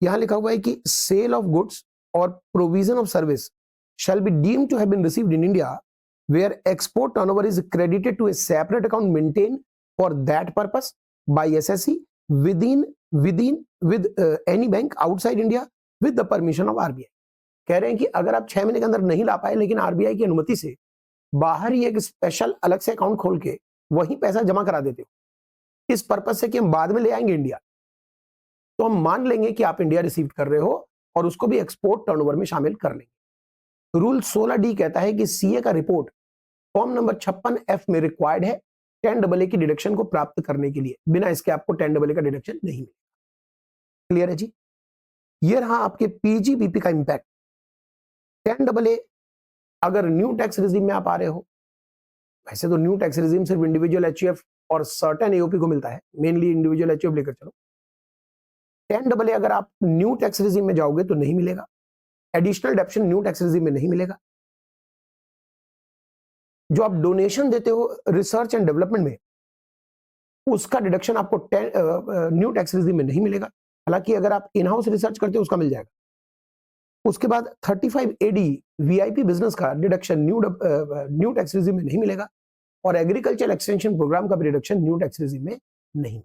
यहां लिखा हुआ है कि सेल ऑफ गुड्स और provision of service shall be deemed to have been received in India where export turnover is credited to a separate account maintained for that purpose by SSC with any bank outside India with the permission of RBI। कह रहे हैं कि अगर आप 6 महीने के अंदर नहीं ला पाए लेकिन आरबीआई की अनुमति से बाहर ही एक स्पेशल अलग से अकाउंट खोल के वहीं पैसा जमा करा देते हो इस पर्पज से कि हम बाद में ले आएंगे इंडिया, तो हम मान लेंगे कि आप इंडिया रिसीव कर रहे हो और उसको भी एक्सपोर्ट टर्नओवर में शामिल कर लेंगे। रूल 16D कहता है कि सीए का रिपोर्ट फॉर्म नंबर 56F में रिक्वायर्ड है 10AA की डिडक्शन को प्राप्त करने के लिए, बिना इसके आपको 10AA का डिडक्शन नहीं मिलेगा। क्लियर है जी? ये रहा आपके पीजीबीपी का इंपैक्ट। 10AA अगर न्यू टैक्स रिजीम में आप आ रहे हो, वैसे तो न्यू टैक्स रिजीम सिर्फ इंडिविजुअल एचयूएफ और सर्टेन एओपी को मिलता है, मेनली इंडिविजुअल एचयूएफ लेकर चलो। 10AA अगर आप न्यू टैक्स रिजीम में जाओगे तो नहीं मिलेगा, एडिशनल डेप्शन न्यू टैक्स रिजीम में नहीं मिलेगा। जो आप डोनेशन देते हो रिसर्च एंड डेवलपमेंट में उसका डिडक्शन आपको न्यू टैक्स रिजीम में नहीं मिलेगा, हालांकि अगर आप इन हाउस रिसर्च करते हो उसका मिल जाएगा। उसके बाद 35AD वीआईपी बिजनेस का डिडक्शन न्यू टैक्स रिजीम में नहीं मिलेगा और एग्रीकल्चर एक्सटेंशन प्रोग्राम का भी डिडक्शन न्यू टैक्स रिजीम में नहीं मिलेगा।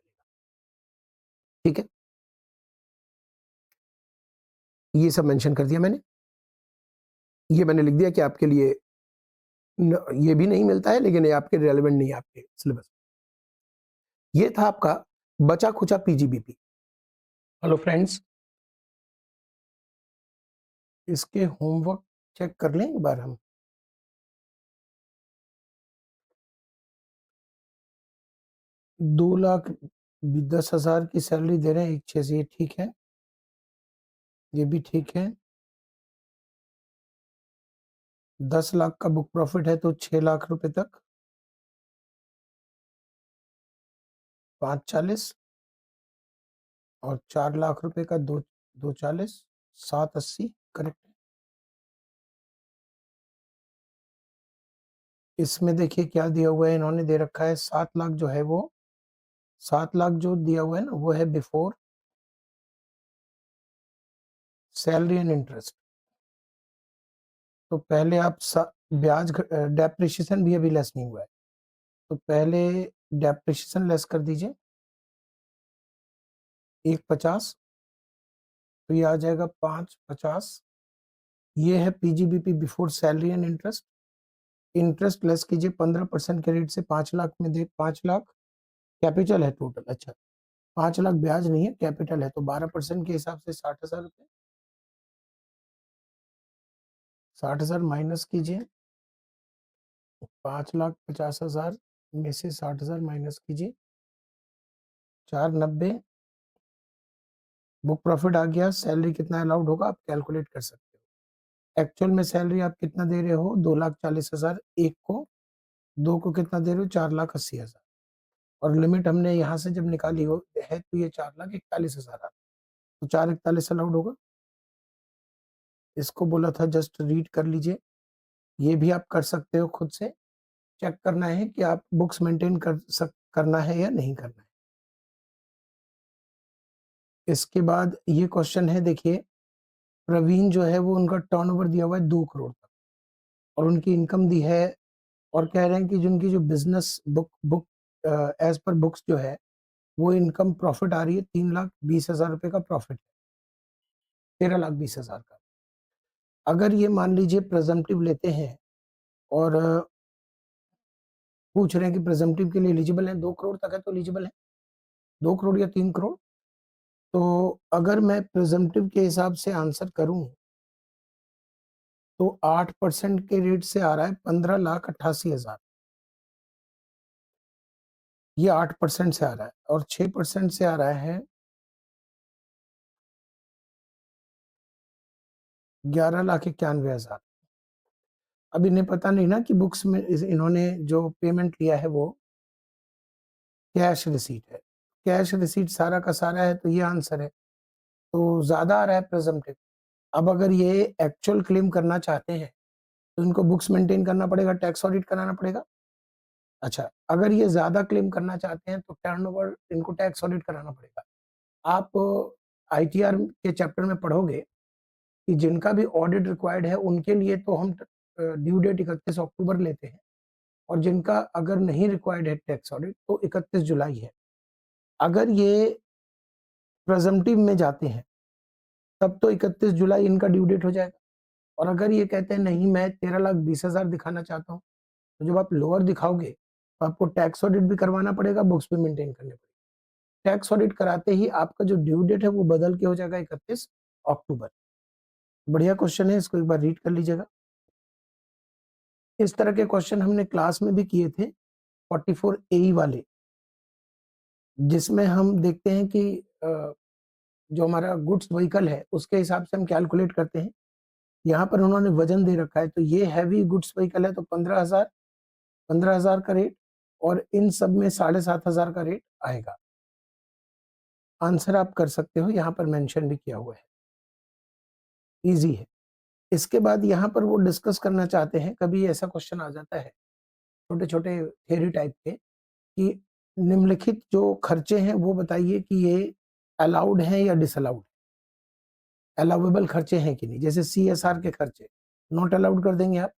ठीक है, ये सब मेंशन कर दिया मैंने, ये मैंने लिख दिया कि आपके लिए ये भी नहीं मिलता है लेकिन ये आपके रेलेवेंट नहीं है आपके सिलेबस। ये था आपका बचा खुचा पीजीबीपी। हेलो फ्रेंड्स, इसके होमवर्क चेक कर लें एक बार हम। 2,10,000 की सैलरी दे रहे हैं 1/6 से, ये ठीक है, ये भी ठीक है। 10 लाख का बुक प्रॉफिट है तो 6 लाख रुपए तक, 540 और 4 लाख रुपए का 240, 780 करेक्ट है। इसमें देखिए क्या दिया हुआ है, इन्होंने दे रखा है 7 लाख जो है वो 7 लाख जो दिया हुआ है ना वो है बिफोर सैलरी एंड इंटरेस्ट। तो पहले आप ब्याज डेप्रिशिएशन भी अभी लेस नहीं हुआ है, तो पहले डेप्रिशिएशन लेस कर दीजिए 150, तो ये आ जाएगा 550। ये है PGBP before salary and interest, interest less कीजिए 15% के रेट से 5 लाख में दे, 5 लाख कैपिटल है टोटल। अच्छा 5 लाख ब्याज नहीं है, कैपिटल है, तो 12% के हिसाब से 60,000 रुपये। 60,000 माइनस कीजिए, 5,50,000 में से 60,000 माइनस कीजिए, 490। बुक प्रॉफिट आ गया। सैलरी कितना अलाउड होगा आप कैलकुलेट कर सकते हो। एक्चुअल में सैलरी आप कितना दे रहे हो, 2,40,000 एक को, दो को कितना दे रहे हो, 4,80,000। और लिमिट हमने यहाँ से जब निकाली हो है तो ये 4,41,000 आता, तो 4,41 अलाउड होगा। इसको बोला था जस्ट रीड कर लीजिए। ये भी आप कर सकते हो, खुद से चेक करना है कि आप बुक्स मेंटेन करना है या नहीं करना है। इसके बाद ये क्वेश्चन है, देखिए प्रवीण जो है वो उनका टर्नओवर दिया हुआ है 2 करोड़ तक और उनकी इनकम दी है, और कह रहे हैं कि जिनकी जो business book as per books जो है वो इनकम प्रॉफिट आ रही है 3,20,000 रुपए का प्रॉफिट है, 13,20,000 का। अगर ये मान लीजिए प्रेजम्पटिव लेते हैं और पूछ रहे हैं कि प्रेजम्पटिव के लिए एलिजिबल है, 2 करोड़ तक है तो एलिजिबल है, 2 करोड़ या 3 करोड़। तो अगर मैं प्रेजम्पटिव के हिसाब से आंसर करूं तो 8% के रेट से आ रहा है 15,88,000, ये 8% से आ रहा है, और 6% से आ रहा है 11,91,000। अब इन्हें पता नहीं ना कि बुक्स में इन्होंने जो पेमेंट लिया है वो कैश रिसीट है, कैश रिसीट सारा का सारा है, तो ये आंसर है, तो ज्यादा आ रहा है प्रेजम्पटिव। अब अगर ये एक्चुअल क्लेम करना चाहते हैं तो इनको बुक्स मेंटेन करना पड़ेगा, टैक्स ऑडिट कराना पड़ेगा। अच्छा अगर ये ज्यादा क्लेम करना चाहते हैं तो टर्नओवर इनको टैक्स ऑडिट कराना पड़ेगा। आप आईटीआर के चैप्टर में पढ़ोगे कि जिनका भी ऑडिट रिक्वायर्ड है उनके लिए तो हम ड्यू डेट 31 अक्टूबर लेते हैं, और जिनका अगर नहीं रिक्वायर्ड है टैक्स ऑडिट तो 31 जुलाई है। अगर ये प्रेजम्पटिव में जाते हैं तब तो 31 जुलाई इनका ड्यू डेट हो जाएगा, और अगर ये कहते हैं नहीं मैं 13,20,000 दिखाना चाहता हूँ, तो जब आप लोअर दिखाओगे तो आपको टैक्स ऑडिट भी करवाना पड़ेगा, बुक्स भी मेंटेन करने पड़ेगा। टैक्स ऑडिट कराते ही आपका जो ड्यू डेट है वो बदल के हो जाएगा 31 अक्टूबर। बढ़िया क्वेश्चन है, इसको एक बार रीड कर लीजिएगा। इस तरह के क्वेश्चन हमने क्लास में भी किए थे 44 ए वाले, जिसमें हम देखते हैं कि जो हमारा गुड्स व्हीकल है उसके हिसाब से हम कैलकुलेट करते हैं। यहाँ पर उन्होंने वजन दे रखा है, तो ये हैवी गुड्स व्हीकल है तो 15,000 का रेट, और इन सब में 7,500 का रेट आएगा। आंसर आप कर सकते हो, यहाँ पर मेंशन भी किया हुआ है, इजी है। इसके बाद यहाँ पर वो डिस्कस करना चाहते हैं, कभी ऐसा क्वेश्चन आ जाता है छोटे छोटे थ्योरी टाइप के, कि निम्नलिखित जो खर्चे हैं वो बताइए कि ये अलाउड हैं या डिसअलाउड, अलाउेबल खर्चे हैं कि नहीं। जैसे CSR के खर्चे नॉट अलाउड कर देंगे आप।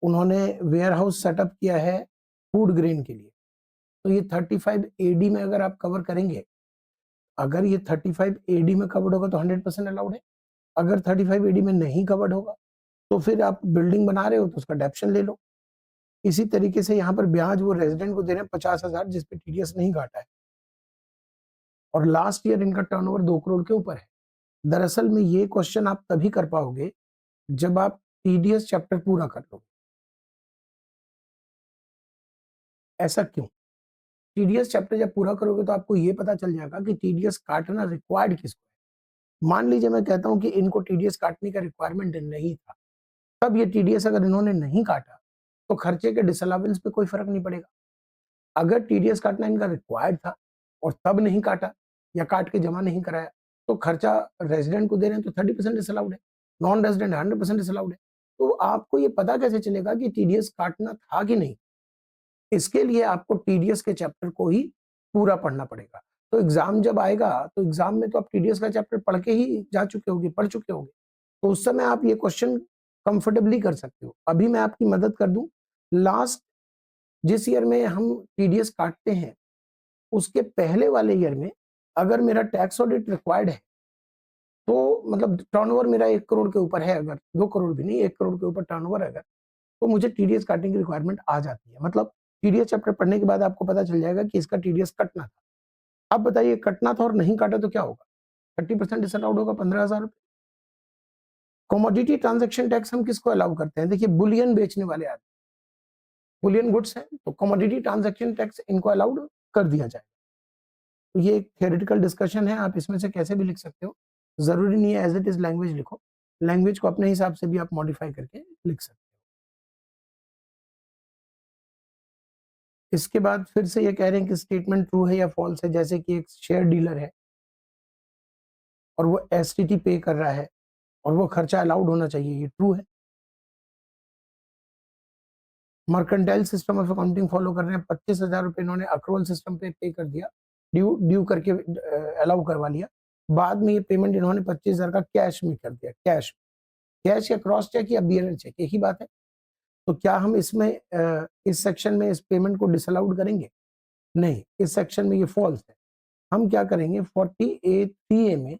उन्होंने वेयर हाउस सेटअप किया है फूड ग्रेन के लिए, तो ये 35 AD में अगर आप कवर करेंगे, अगर ये 35 AD में कवर्ड होगा तो 100% अलाउड है। अगर 35 AD में नहीं कवर्ड होगा तो फिर आप बिल्डिंग बना रहे हो तो उसका डेप्शन ले लो। इसी तरीके से यहाँ पर ब्याज वो रेजिडेंट को दे रहे हैं 50,000 जिसपे TDS नहीं काटा है, और लास्ट ईयर इनका टर्नओवर 2 करोड़ के ऊपर है। दरअसल में ये क्वेश्चन आप तभी कर पाओगे जब आप TDS चैप्टर पूरा कर लो। ऐसा क्यों? TDS चैप्टर जब पूरा करोगे तो आपको ये पता चल जाएगा कि TDS काटना रिक्वायर्ड किसको है। मान लीजिए मैं कहता हूं कि इनको TDS काटने का रिक्वायरमेंट नहीं था, तब ये TDS अगर इन्होंने नहीं काटा तो खर्चे के डिसअलावेंस पे कोई फर्क नहीं पड़ेगा। अगर TDS काटना इनका रिक्वायर्ड था और तब नहीं काटा या काट के जमा नहीं कराया, तो खर्चा रेजिडेंट को दे रहे हैं तो 30% डिसअलाउड है, नॉन रेजिडेंट 100% डिसअलाउड है। तो आपको ये पता कैसे चलेगा कि TDS काटना था कि नहीं? इसके लिए आपको TDS के चैप्टर को ही पूरा पढ़ना पड़ेगा। तो एग्जाम जब आएगा तो एग्जाम में तो आप TDS का चैप्टर पढ़ के ही जा चुके होगे, पढ़ चुके होगे, तो उस समय आप ये क्वेश्चन कंफर्टेबली कर सकते हो। अभी मैं आपकी मदद कर दूं, लास्ट जिस ईयर में हम TDS काटते हैं उसके पहले वाले ईयर में अगर मेरा टैक्स ऑडिट रिक्वायर्ड है, तो मतलब टर्नओवर मेरा 1 करोड़ के ऊपर है, अगर 2 करोड़ भी नहीं 1 करोड़ के ऊपर टर्नओवर अगर, तो मुझे टीडीएस काटने की रिक्वायरमेंट आ जाती है। मतलब टीडीएस चैप्टर पढ़ने के बाद आपको पता चल जाएगा कि इसका टीडीएस कटना था। अब बताइए कटना था और नहीं काटा तो क्या होगा? 30% डिसअलाउड होगा, 15,000 रुपए। कमोडिटी ट्रांजैक्शन टैक्स हम किसको अलाउ करते हैं? देखिए बुलियन बेचने वाले आदमी, बुलियन गुड्स है तो कमोडिटी ट्रांजैक्शन टैक्स इनको अलाउड कर दिया जाए। तो ये एक थ्योरेटिकल डिस्कशन है, आप इसमें से कैसे भी लिख सकते हो, जरूरी नहीं है एज इट इज लैंग्वेज लिखो, लैंग्वेज को अपने हिसाब से भी आप मॉडिफाई करके लिख सकते हो। इसके बाद फिर से ये कह रहे हैं कि स्टेटमेंट ट्रू है या फॉल्स है। जैसे कि एक शेयर डीलर है और वो एसटीटी पे कर रहा है और वो खर्चा अलाउड होना चाहिए, ये ट्रू है। Mercantile system of accounting follow कर रहे हैं, 25,000 रुपए इन्होंने अक्रूवल सिस्टम पे कर दिया, ड्यू ड्यू करके अलाउ करवा लिया। बाद में ये पेमेंट इन्होंने 25,000 का कैश में कर दिया। कैश कैश या क्रॉस चेक या बियरर चेक एक ही बात है। तो क्या हम इसमें इस सेक्शन में इस पेमेंट को डिसअलाउड करेंगे? नहीं, इस सेक्शन में ये फॉल्स है। हम क्या करेंगे 48(3)(a) में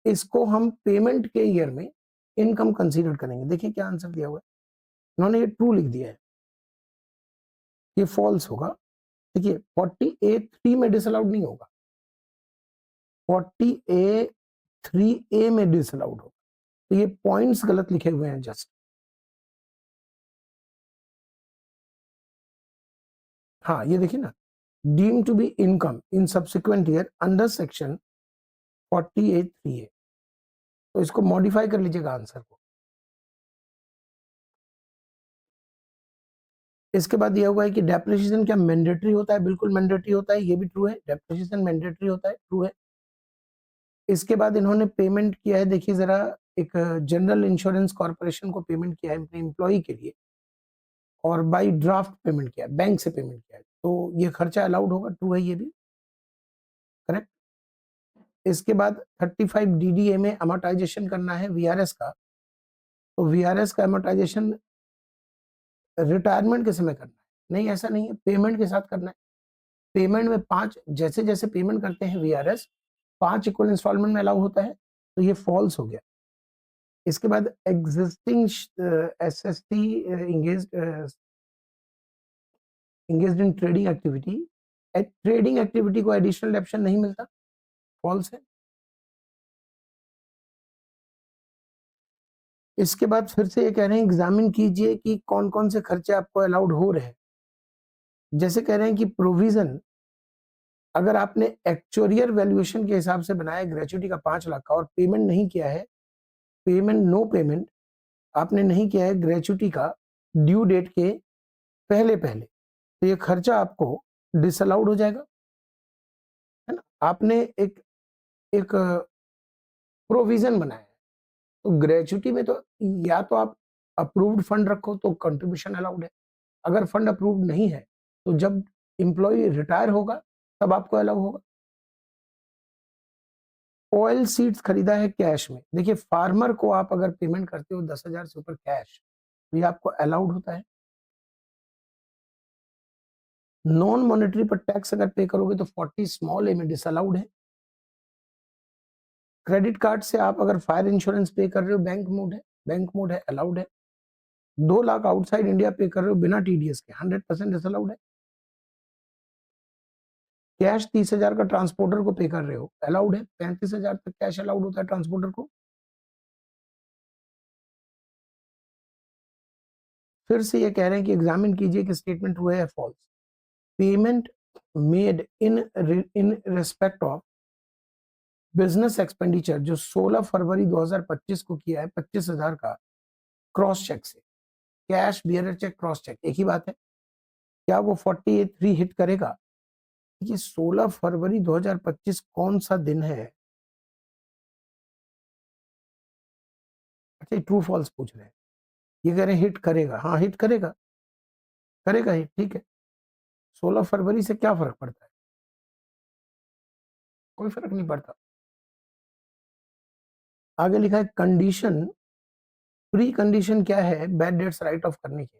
इसको हम पेमेंट के ईयर में इनकम कंसीडर करेंगे। देखिए क्या आंसर दिया हुआ है, इन्होंने ये ट्रू लिख दिया है, ये फॉल्स होगा। देखिए 48(3) में डिसअलाउड नहीं होगा, 48(3)(a) में डिसअलाउड होगा। तो ये पॉइंट्स गलत लिखे हुए हैं जस्ट। हाँ ये देखिए ना, deemed to be income in subsequent year under section 48(3)(a), तो इसको मॉडिफाई कर लीजिएगा आंसर को। इसके बाद दिया हुआ है कि डेप्रिसिएशन क्या मैंडेटरी होता है? बिल्कुल मैंडेटरी होता है, ये भी ट्रू है, डेप्रिसिएशन मैंडेटरी होता है, ट्रू है। इसके बाद इन्होंने पेमेंट किया है, देखिए जरा, एक जनरल इंश्योरेंस कॉर्पोरेशन को पेमेंट किया है अपने एम्प्लॉय के लिए और बाई ड्राफ्ट पेमेंट किया है, बैंक से पेमेंट किया है, तो ये खर्चा अलाउड होगा, ट्रू है ये भी, करेक्ट। इसके बाद 35 डीडीए में अमोर्टाइजेशन करना है वीआरएस का, तो वीआरएस का अमोर्टाइजेशन रिटायरमेंट के समय करना है। नहीं, ऐसा नहीं है, पेमेंट के साथ करना है। पेमेंट में 5 जैसे जैसे पेमेंट करते हैं वीआरएस 5 इक्वल इंस्टॉलमेंट में अलाउ होता है, तो ये फॉल्स हो गया। इसके बाद existing SST engaged in trading activity, trading activity को एडिशनल डेप्शन नहीं मिलता, फॉल्स है। इसके बाद फिर से ये कह रहे हैं एग्जामिन कीजिए कि कौन कौन से खर्चे आपको अलाउड हो रहे हैं। जैसे कह रहे हैं कि प्रोविजन अगर आपने एक्चुअरियल वैल्यूएशन के हिसाब से बनाया ग्रेचुइटी का 5 लाख का और पेमेंट नहीं किया है, पेमेंट नो पेमेंट आपने नहीं किया है ग्रेचुइटी का ड्यू डेट के पहले पहले, तो ये खर्चा आपको डिसअलाउड हो जाएगा, है ना। आपने एक एक प्रोविजन बनाया है, तो ग्रेचुइटी में तो या तो आप अप्रूव्ड फंड रखो तो कंट्रीब्यूशन अलाउड है, अगर फंड अप्रूव्ड नहीं है तो जब एम्प्लॉय रिटायर होगा तब आपको अलाउ होगा। ऑयल सीड्स खरीदा है कैश में, देखिए फार्मर को आप अगर पेमेंट करते हो 10,000 से ऊपर कैश, तो ये आपको अलाउड होता है। नॉन मॉनेटरी पर टैक्स अगर पे करोगे तो 40(a) में डिसअलाउड है। क्रेडिट कार्ड से आप अगर फायर इंश्योरेंस पे कर रहे हो बैंक मोड है, अलाउड है। 2 लाख आउटसाइड इंडिया पे कर रहे हो बिना टीडीएस के, 100% डिसअलाउड है। कैश 30,000 का ट्रांसपोर्टर को पे कर रहे हो, अलाउड है, 35,000 तक कैश अलाउड होता है ट्रांसपोर्टर को। फिर से ये कह रहे हैं कि एग्जामिन कीजिए कि स्टेटमेंट हुआ है false. Payment made in respect of business expenditure जो 16 फरवरी 2025 को किया है 25,000 का क्रॉस चेक से, cash bearer cheque cross cheque एक ही बात है, क्या वो 48(3) हिट करेगा? ये 16 फरवरी 2025 कौन सा दिन है? अच्छा ट्रू फॉल्स पूछ रहे हैं, ये कह रहे हैं हिट करेगा, हाँ हिट करेगा, करेगा हिट, ठीक है। 16 फरवरी से क्या फर्क पड़ता है? कोई फर्क नहीं पड़ता। आगे लिखा है कंडीशन, प्री कंडीशन क्या है बैड डेट्स राइट ऑफ करने की?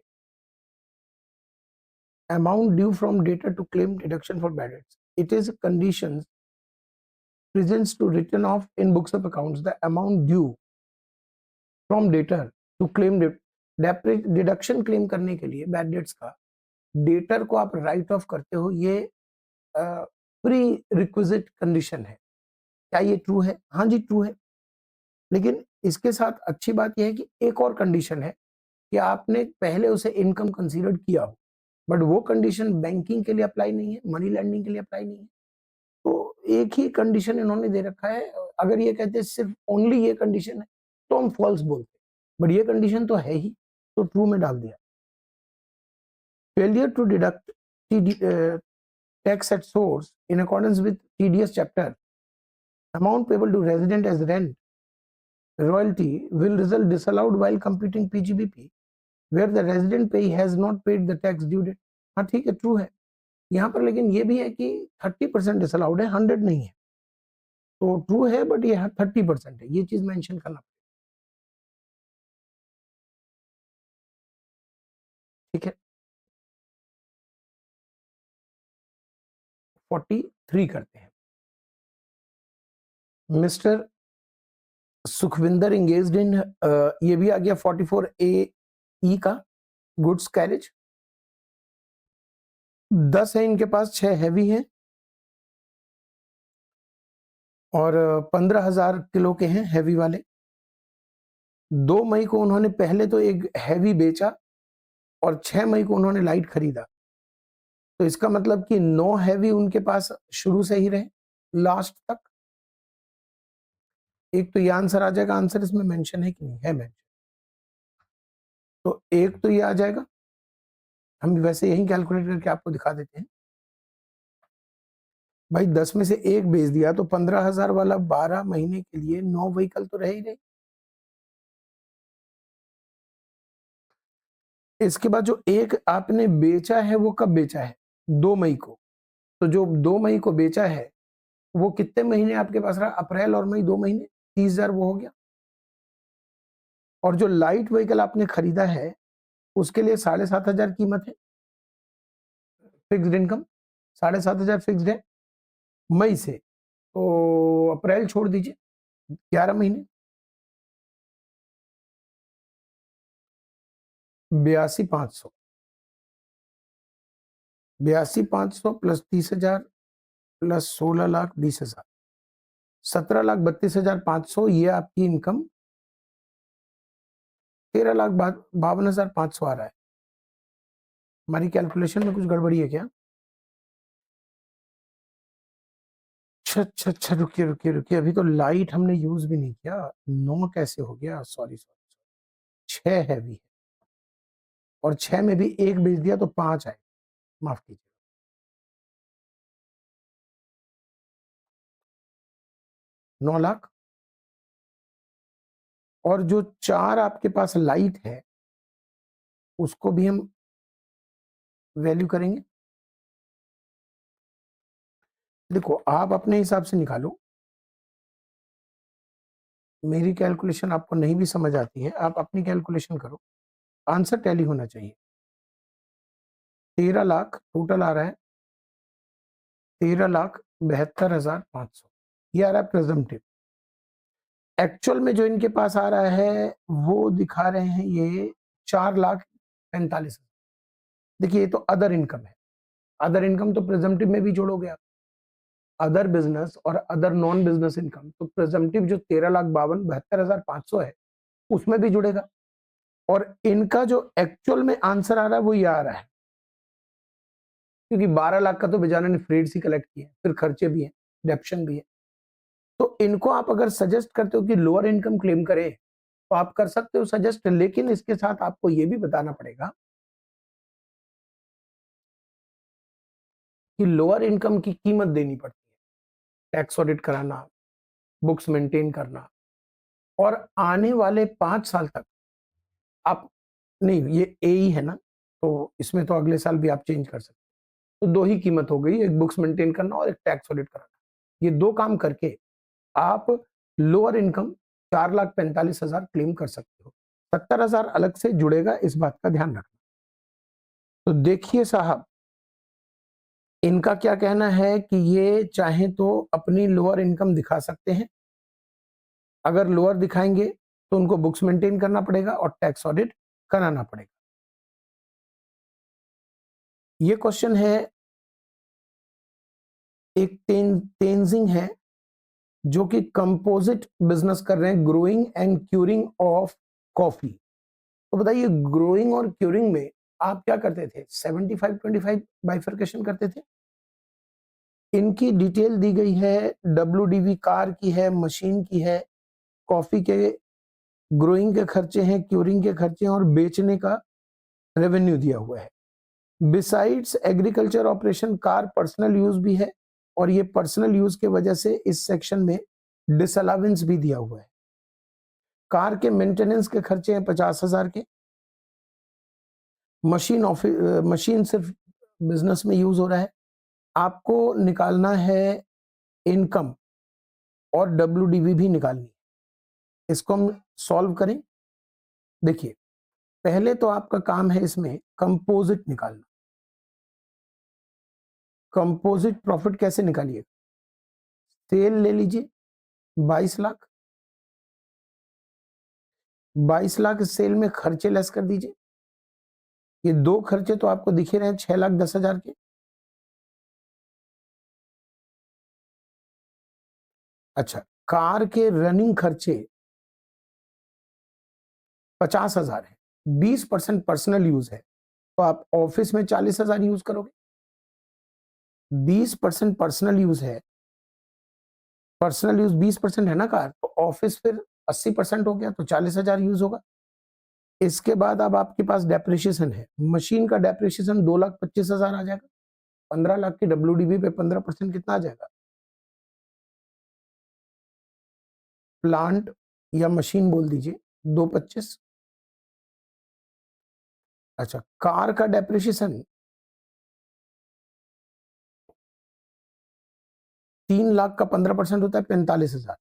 Amount due from debtor to claim deduction for bad debts, it is conditions presents to written off in books of accounts the amount due from debtor to claim debt, deduction claim करने के लिए बैड डेट्स का डेटर को आप राइट ऑफ करते हो, ये प्री रिक्विजिट कंडीशन है। क्या ये ट्रू है? हाँ जी, ट्रू है। लेकिन इसके साथ अच्छी बात यह है कि एक और कंडीशन है कि आपने पहले उसे इनकम कंसीडर किया हो, बट वो कंडीशन बैंकिंग के लिए अप्लाई नहीं है, मनी लैंडिंग के लिए अप्लाई नहीं है। तो एक ही कंडीशन इन्होंने दे रखा है। अगर ये कहते हैं सिर्फ ओनली ये कंडीशन है तो हम फॉल्स बोलते, बट ये कंडीशन तो है ही, तो ट्रू में डाल दिया। Failure to deduct tax at source in accordance with TDS chapter, amount payable to resident as rent royalty will result disallowed while computing PGBP where the resident pay has not paid the tax due date। हाँ ठीक है, ट्रू है यहाँ पर, लेकिन ये भी है कि 30% डिसअलाउड है, 100 नहीं है। तो ट्रू है बट ये 30% है, ये चीज मेंशन करना। ठीक है, 43 करते हैं। मिस्टर सुखविंदर इंगेज्ड इन, ये भी आ गया 44A का गुड्स कैरेज। 10 है इनके पास, 6 हैवी हैं और 15,000 किलो के हैं हैवी वाले। 2 मई को उन्होंने पहले तो एक हैवी बेचा और 6 मई को उन्होंने लाइट खरीदा। तो इसका मतलब कि 9 हैवी उनके पास शुरू से ही रहे लास्ट तक। एक तो ये आंसर आ जाएगा, आंसर इसमें मेंशन है कि नहीं है? मेंशन। तो एक तो ये आ जाएगा, हम वैसे यही कैलकुलेट करके आपको दिखा देते हैं। भाई 10 में से एक बेच दिया तो 15,000 वाला 12 महीने के लिए 9 व्हीकल तो रह ही रहे। इसके बाद जो एक आपने बेचा है वो कब बेचा है? 2 मई को। तो जो 2 मई को बेचा है वो कितने महीने आपके पास रहा? अप्रैल और मई, 2 महीने, 30,000 वो हो गया। और जो लाइट व्हीकल आपने खरीदा है उसके लिए 7,500 कीमत है, फिक्स्ड इनकम 7,500 फिक्स्ड है मई से। तो अप्रैल छोड़ दीजिए, 11 महीने, 82,500 प्लस 30,000 प्लस 16,20,000, 17,32,500, ये आपकी इनकम 13,52,500 आ रहा है। हमारी कैलकुलेशन में कुछ गड़बड़ी है क्या? अच्छा, रुकिए, अभी तो लाइट हमने यूज भी नहीं किया। 9 कैसे हो गया? सॉरी, 6 हैवी है और 6 में भी एक बेच दिया तो 5 आए, माफ कीजिए। नौ लाख। और जो 4 आपके पास लाइट है उसको भी हम वैल्यू करेंगे। देखो आप अपने हिसाब से निकालो, मेरी कैलकुलेशन आपको नहीं भी समझ आती है, आप अपनी कैलकुलेशन करो, आंसर टैली होना चाहिए। 13 लाख टोटल आ रहा है, 13,72,500 ये आ रहा है प्रेजम्पटिव। एक्चुअल में जो इनके पास आ रहा है वो दिखा रहे हैं ये 4,45,000। देखिए ये तो अदर इनकम है, अदर इनकम तो प्रेजम्पटिव में भी जोड़ोगे आप, अदर बिजनेस और अदर नॉन बिजनेस इनकम, तो प्रेजम्पटिव जो 13,72,500 है उसमें भी जुड़ेगा। और इनका जो एक्चुअल में आंसर आ रहा है वो ये आ रहा है, क्योंकि 12 लाख का तो बेचारे ने फ्रेड्स ही कलेक्ट किए, फिर खर्चे भी हैं, डेप्शन भी है। तो इनको आप अगर सजेस्ट करते हो कि लोअर इनकम क्लेम करें तो आप कर सकते हो सजेस्ट, लेकिन इसके साथ आपको ये भी बताना पड़ेगा कि लोअर इनकम की कीमत देनी पड़ती है, टैक्स ऑडिट कराना, बुक्स मेंटेन करना, और आने वाले 5 साल तक आप नहीं, ये ए ही है ना, तो इसमें तो अगले साल भी आप चेंज कर सकते हो। तो 2 ही कीमत हो गई, एक बुक्स मेंटेन करना और एक टैक्स ऑडिट कराना। ये 2 काम करके आप लोअर इनकम 4,45,000 क्लेम कर सकते हो। 70,000 अलग से जुड़ेगा, इस बात का ध्यान रखना। तो देखिए साहब, इनका क्या कहना है कि ये चाहे तो अपनी लोअर इनकम दिखा सकते हैं, अगर लोअर दिखाएंगे तो उनको बुक्स मेंटेन करना पड़ेगा और टैक्स ऑडिट कराना पड़ेगा। ये क्वेश्चन है, एक तेंजिंग है जो कि कंपोजिट बिजनेस कर रहे हैं, growing and curing of coffee. तो बताइए, ग्रोइंग और क्यूरिंग में आप क्या करते थे? 75-25 बाइफर्केशन करते थे। इनकी डिटेल दी गई है, WDV कार की है, मशीन की है, कॉफी के ग्रोइंग के खर्चे हैं, क्यूरिंग के खर्चे हैं और बेचने का रेवेन्यू दिया हुआ है। Besides agriculture operation, car personal use भी है और ये पर्सनल यूज के वजह से इस सेक्शन में डिसअलावेंस भी दिया हुआ है। कार के मेंटेनेंस के खर्चे हैं 50,000 के। मशीन सिर्फ बिजनेस में यूज हो रहा है। आपको निकालना है इनकम और WDV भी निकालनी है। इसको हम सॉल्व करें। देखिए, पहले तो आपका काम है इसमें कंपोजिट निकालना। कंपोजिट प्रॉफिट कैसे निकालिएगा? सेल ले लीजिए 22 लाख, 22 लाख सेल में खर्चे लेस कर दीजिए। ये दो खर्चे तो आपको दिख ही रहे हैं, 6,10,000 के। अच्छा, कार के रनिंग खर्चे 50,000 है, 20% पर्सनल यूज है, तो आप ऑफिस में 40,000 यूज करोगे। 20% पर्सनल यूज है, पर्सनल यूज 20% है ना कार, तो ऑफिस फिर 80% हो गया, तो 40,000 यूज होगा। इसके बाद अब आपके पास डेप्रिशिएशन है। मशीन का डेप्रिशिएशन 2,25,000 आ जाएगा। 15 लाख की WDV पे 15% कितना आ जाएगा? प्लांट या मशीन बोल दीजिए 225। अच्छा, कार का डेप्रिशिएशन 3 लाख का 15% होता है 45,000।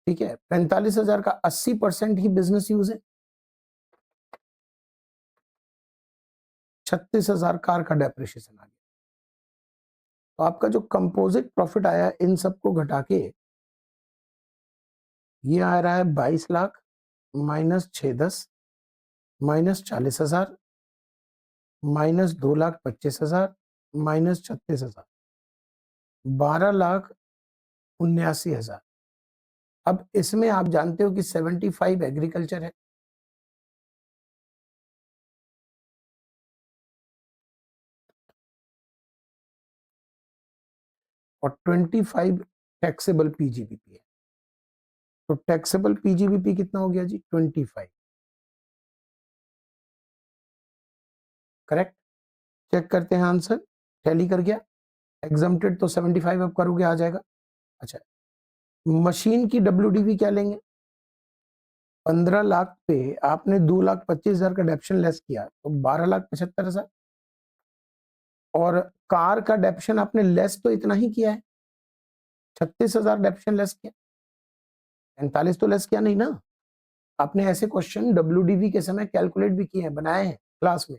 ठीक है, 45,000 का 80% ही बिजनेस यूज है। 36,000 कार का डेप्रिशिएशन आ गया। तो आपका जो कंपोजिट प्रॉफिट आया इन सबको घटा के ये आ रहा है 22 lakh minus 610 minus 40,000 minus 2,25,000 minus 36,000, 12,79,000। अब इसमें आप जानते हो कि 75 एग्रीकल्चर है, और 25 टैक्सेबल PGBP है। तो टैक्सेबल PGBP कितना हो गया जी? 25। करेक्ट। चेक करते हैं आंसर, टैली कर गया। एग्जम्प्टेड तो 75 अब करोगे आ जाएगा। अच्छा, मशीन की WDV क्या लेंगे? 15 लाख पे आपने 2,25,000 का डेप्शन लेस किया तो 12,75,000, और कार का डेप्शन आपने लेस तो इतना ही किया है, 36,000 डेप्शन लेस किया, 45 तो लेस किया नहीं ना। आपने ऐसे क्वेश्चन WDV के समय कैलकुलेट भी किए हैं, बनाए हैं क्लास में,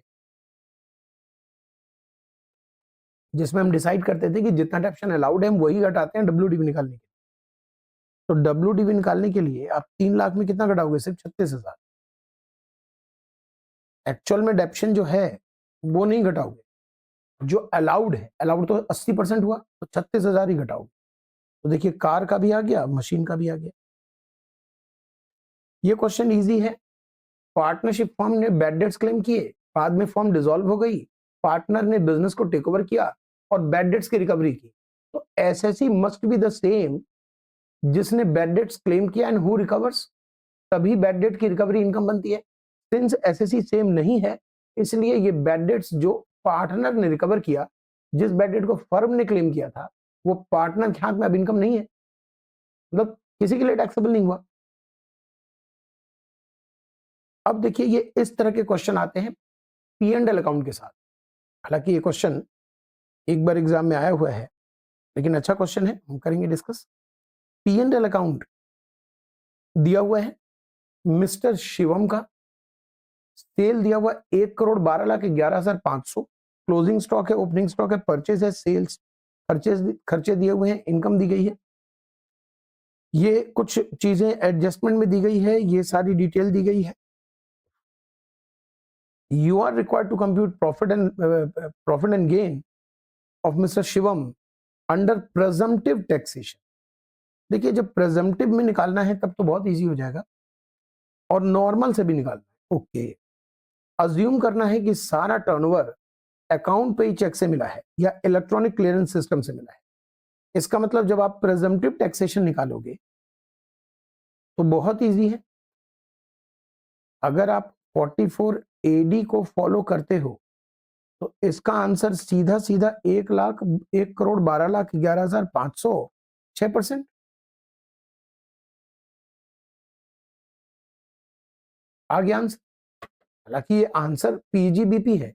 जिसमें हम डिसाइड करते थे कि जितना डेप्शन अलाउड है हम वही घटाते हैं WDV निकालने के लिए। तो WDV निकालने के लिए आप 3 लाख में कितना घटाओगे? सिर्फ 36,000। एक्चुअल में डेप्शन जो है वो नहीं घटाओगे, जो अलाउड है, अलाउड तो 80% हुआ, तो 36,000 ही घटाओगे। तो देखिए, कार का भी आ गया, मशीन का भी आ गया। ये क्वेश्चन इजी है। पार्टनरशिप फॉर्म ने बैड डेट्स क्लेम किए, बाद में फॉर्म डिसॉल्व हो गई, पार्टनर ने बिजनेस को टेक ओवर किया और बैड डेट्स की रिकवरी की। तो SSC must be the same, जिसने बैड डेट्स क्लेम किया एंड हु रिकवर्स, तभी बैड डेट की रिकवरी इनकम बनती है। सिंस एसएससी सेम नहीं है, इसलिए ये बैड डेट्स जो पार्टनर ने रिकवर किया, जिस बैड डेट को फर्म ने क्लेम किया था, वो पार्टनर के हाथ में अब इनकम नहीं है, मतलब किसी के लिए टैक्सेबल नहीं हुआ। अब देखिए, ये इस तरह के क्वेश्चन आते हैं P&L अकाउंट के साथ। हालांकि ये क्वेश्चन एक बार एग्जाम में आया हुआ है, लेकिन अच्छा क्वेश्चन है, हम करेंगे डिस्कस। P&L अकाउंट दिया हुआ है मिस्टर शिवम का, सेल दिया हुआ 1,12,11,500, क्लोजिंग स्टॉक है, ओपनिंग स्टॉक है, परचेज है, सेल्स खर्चे दिए हुए हैं, इनकम दी गई है। ये कुछ चीजें एडजस्टमेंट में दी गई है, ये सारी डिटेल दी गई है। you are required to compute profit and gain of Mr. Shivam under presumptive taxation. देखिए जब presumptive में निकालना है तब तो बहुत इजी हो जाएगा, और नॉर्मल से भी निकालना है। ओके, अज्यूम करना है कि सारा टर्नओवर अकाउंट पे ही चेक से मिला है या इलेक्ट्रॉनिक क्लियरेंस सिस्टम से मिला है। इसका मतलब जब आप प्रेजम्पटिव टैक्सेशन निकालोगे तो बहुत इजी है। अगर आप 44 AD को फॉलो करते हो तो इसका आंसर सीधा सीधा 1,12,11,500 6%। आ गया आंसर। हालांकि ये आंसर पीजीबीपी है,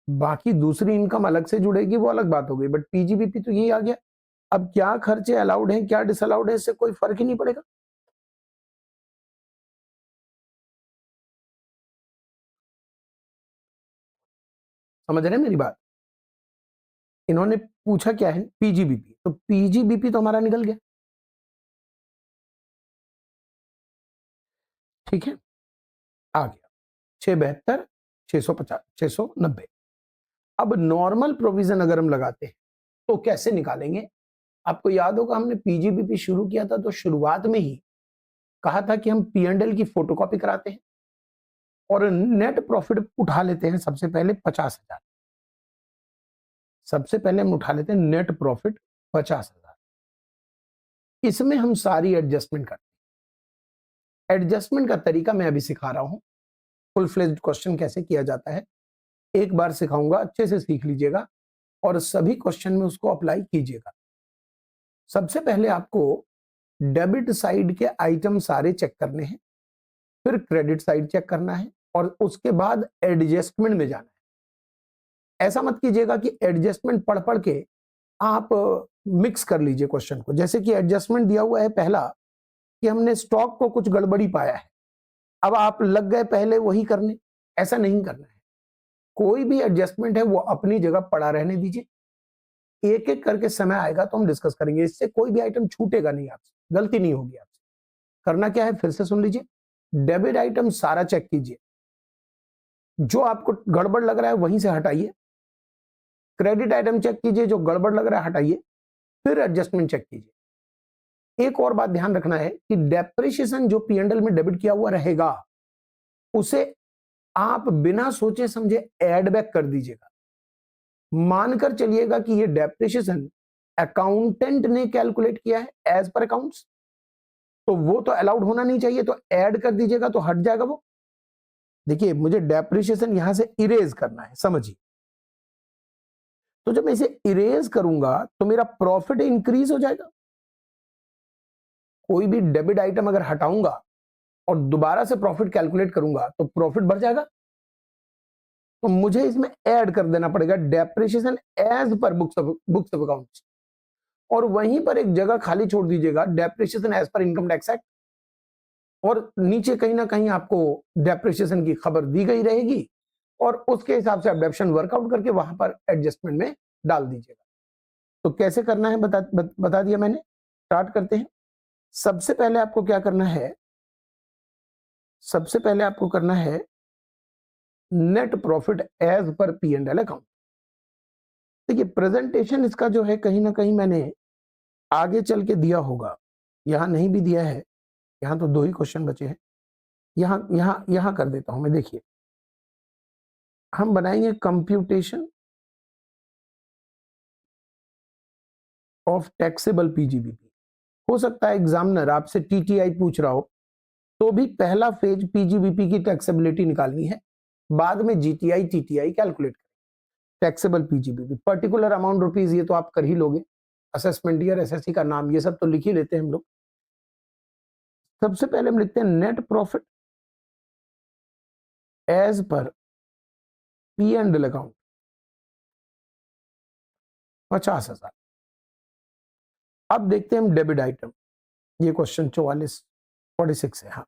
बाकी दूसरी इनकम अलग से जुड़ेगी वो अलग बात हो गई, बट पीजीबीपी तो यही आ गया। अब क्या खर्चे अलाउड हैं क्या डिसअलाउड है इससे कोई फर्क ही नहीं पड़ेगा। समझ रहे हैं मेरी बात? इन्होंने पूछा क्या है, पीजीबीपी, तो पीजीबीपी तो हमारा निकल गया। ठीक है, आ गया 672 650 690। अब नॉर्मल प्रोविजन अगर हम लगाते हैं तो कैसे निकालेंगे? आपको याद होगा हमने पीजीबीपी शुरू किया था तो शुरुआत में ही कहा था कि हम P&L की फोटोकॉपी कराते हैं और नेट प्रॉफिट उठा लेते हैं। सबसे पहले 50,000, सबसे पहले हम उठा लेते हैं नेट प्रॉफिट 50,000। इसमें हम सारी एडजस्टमेंट करते हैं। एडजस्टमेंट का तरीका मैं अभी सिखा रहा हूं, फुल फ्लेज्ड क्वेश्चन कैसे किया जाता है एक बार सिखाऊंगा, अच्छे से सीख लीजिएगा और सभी क्वेश्चन में उसको अप्लाई कीजिएगा। सबसे पहले आपको डेबिट साइड के आइटम सारे चेक करने हैं, फिर क्रेडिट साइड चेक करना है और उसके बाद एडजस्टमेंट में जाना है। ऐसा मत कीजिएगा कि एडजस्टमेंट पढ़ पढ़ के आप मिक्स कर लीजिए क्वेश्चन को। जैसे कि एडजस्टमेंट दिया हुआ है पहला कि हमने स्टॉक को कुछ गड़बड़ी पाया है, अब आप लग गए पहले वही करने, ऐसा नहीं करना है। कोई भी एडजस्टमेंट है वो अपनी जगह पड़ा रहने दीजिए, एक एक करके समय आएगा तो हम डिस्कस करेंगे। इससे कोई भी आइटम छूटेगा नहीं, आपसे गलती नहीं होगी। आपसे करना क्या है फिर से सुन लीजिए। डेबिट आइटम सारा चेक कीजिए, जो आपको गड़बड़ लग रहा है वहीं से हटाइए। क्रेडिट आइटम चेक कीजिए, जो गड़बड़ लग रहा है हटाइए, फिर एडजस्टमेंट चेक कीजिए। एक और बात ध्यान रखना है कि डेप्रिसिएशन जो P&L में डेबिट किया हुआ रहेगा उसे आप बिना सोचे समझे ऐड बैक कर दीजिएगा। मानकर चलिएगा कि ये डेप्रिसिएशन अकाउंटेंट ने कैलकुलेट किया है एज पर अकाउंट्स, तो वो तो अलाउड होना नहीं चाहिए, तो ऐड कर दीजिएगा तो हट जाएगा वो। देखिए मुझे डेप्रिसिएशन यहां से इरेज करना है, समझिए। तो जब मैं इसे इरेज करूंगा तो मेरा प्रॉफिट इंक्रीज हो जाएगा। कोई भी डेबिट आइटम अगर हटाऊंगा और दोबारा से प्रॉफिट कैलकुलेट करूंगा तो प्रॉफिट बढ़ जाएगा। तो मुझे इसमें ऐड कर देना पड़ेगा depreciation as per books of accounts, और वहीं पर एक जगह खाली छोड़ दीजिएगा depreciation as per income tax act, और नीचे कहीं ना कहीं आपको डेप्रिसिएशन की खबर दी गई रहेगी और उसके हिसाब से आप डेप्शन वर्कआउट करके वहां पर एडजस्टमेंट में डाल दीजिएगा। तो कैसे करना है बता दिया मैंने। स्टार्ट करते हैं। सबसे पहले आपको क्या करना है, सबसे पहले आपको करना है net profit as per P&L account. देखिए प्रेजेंटेशन इसका जो है कहीं ना कहीं मैंने आगे चल के दिया होगा, यहां नहीं भी दिया है। यहां तो 2 ही क्वेश्चन बचे हैं, यहां कर देता हूं मैं। देखिए हम बनाएंगे कंप्यूटेशन ऑफ टैक्सेबल पीजीबीपी। हो सकता है एग्जामिनर आपसे टीटीआई पूछ रहा हो, तो भी पहला फेज पीजीबीपी की टैक्सेबिलिटी निकालनी है, बाद में जीटीआई टीटीआई कैलकुलेट करें। Taxable PGBP particular amount rupees, ये तो आप कर ही लोगे, असेसमेंट ईयर, एसएससी का नाम, ये सब तो लिख ही लेते हैं हम लोग। सबसे पहले हम लिखते हैं net profit as per P&L account 50,000। अब देखते हैं हम डेबिट आइटम, ये क्वेश्चन 46 है। हाँ,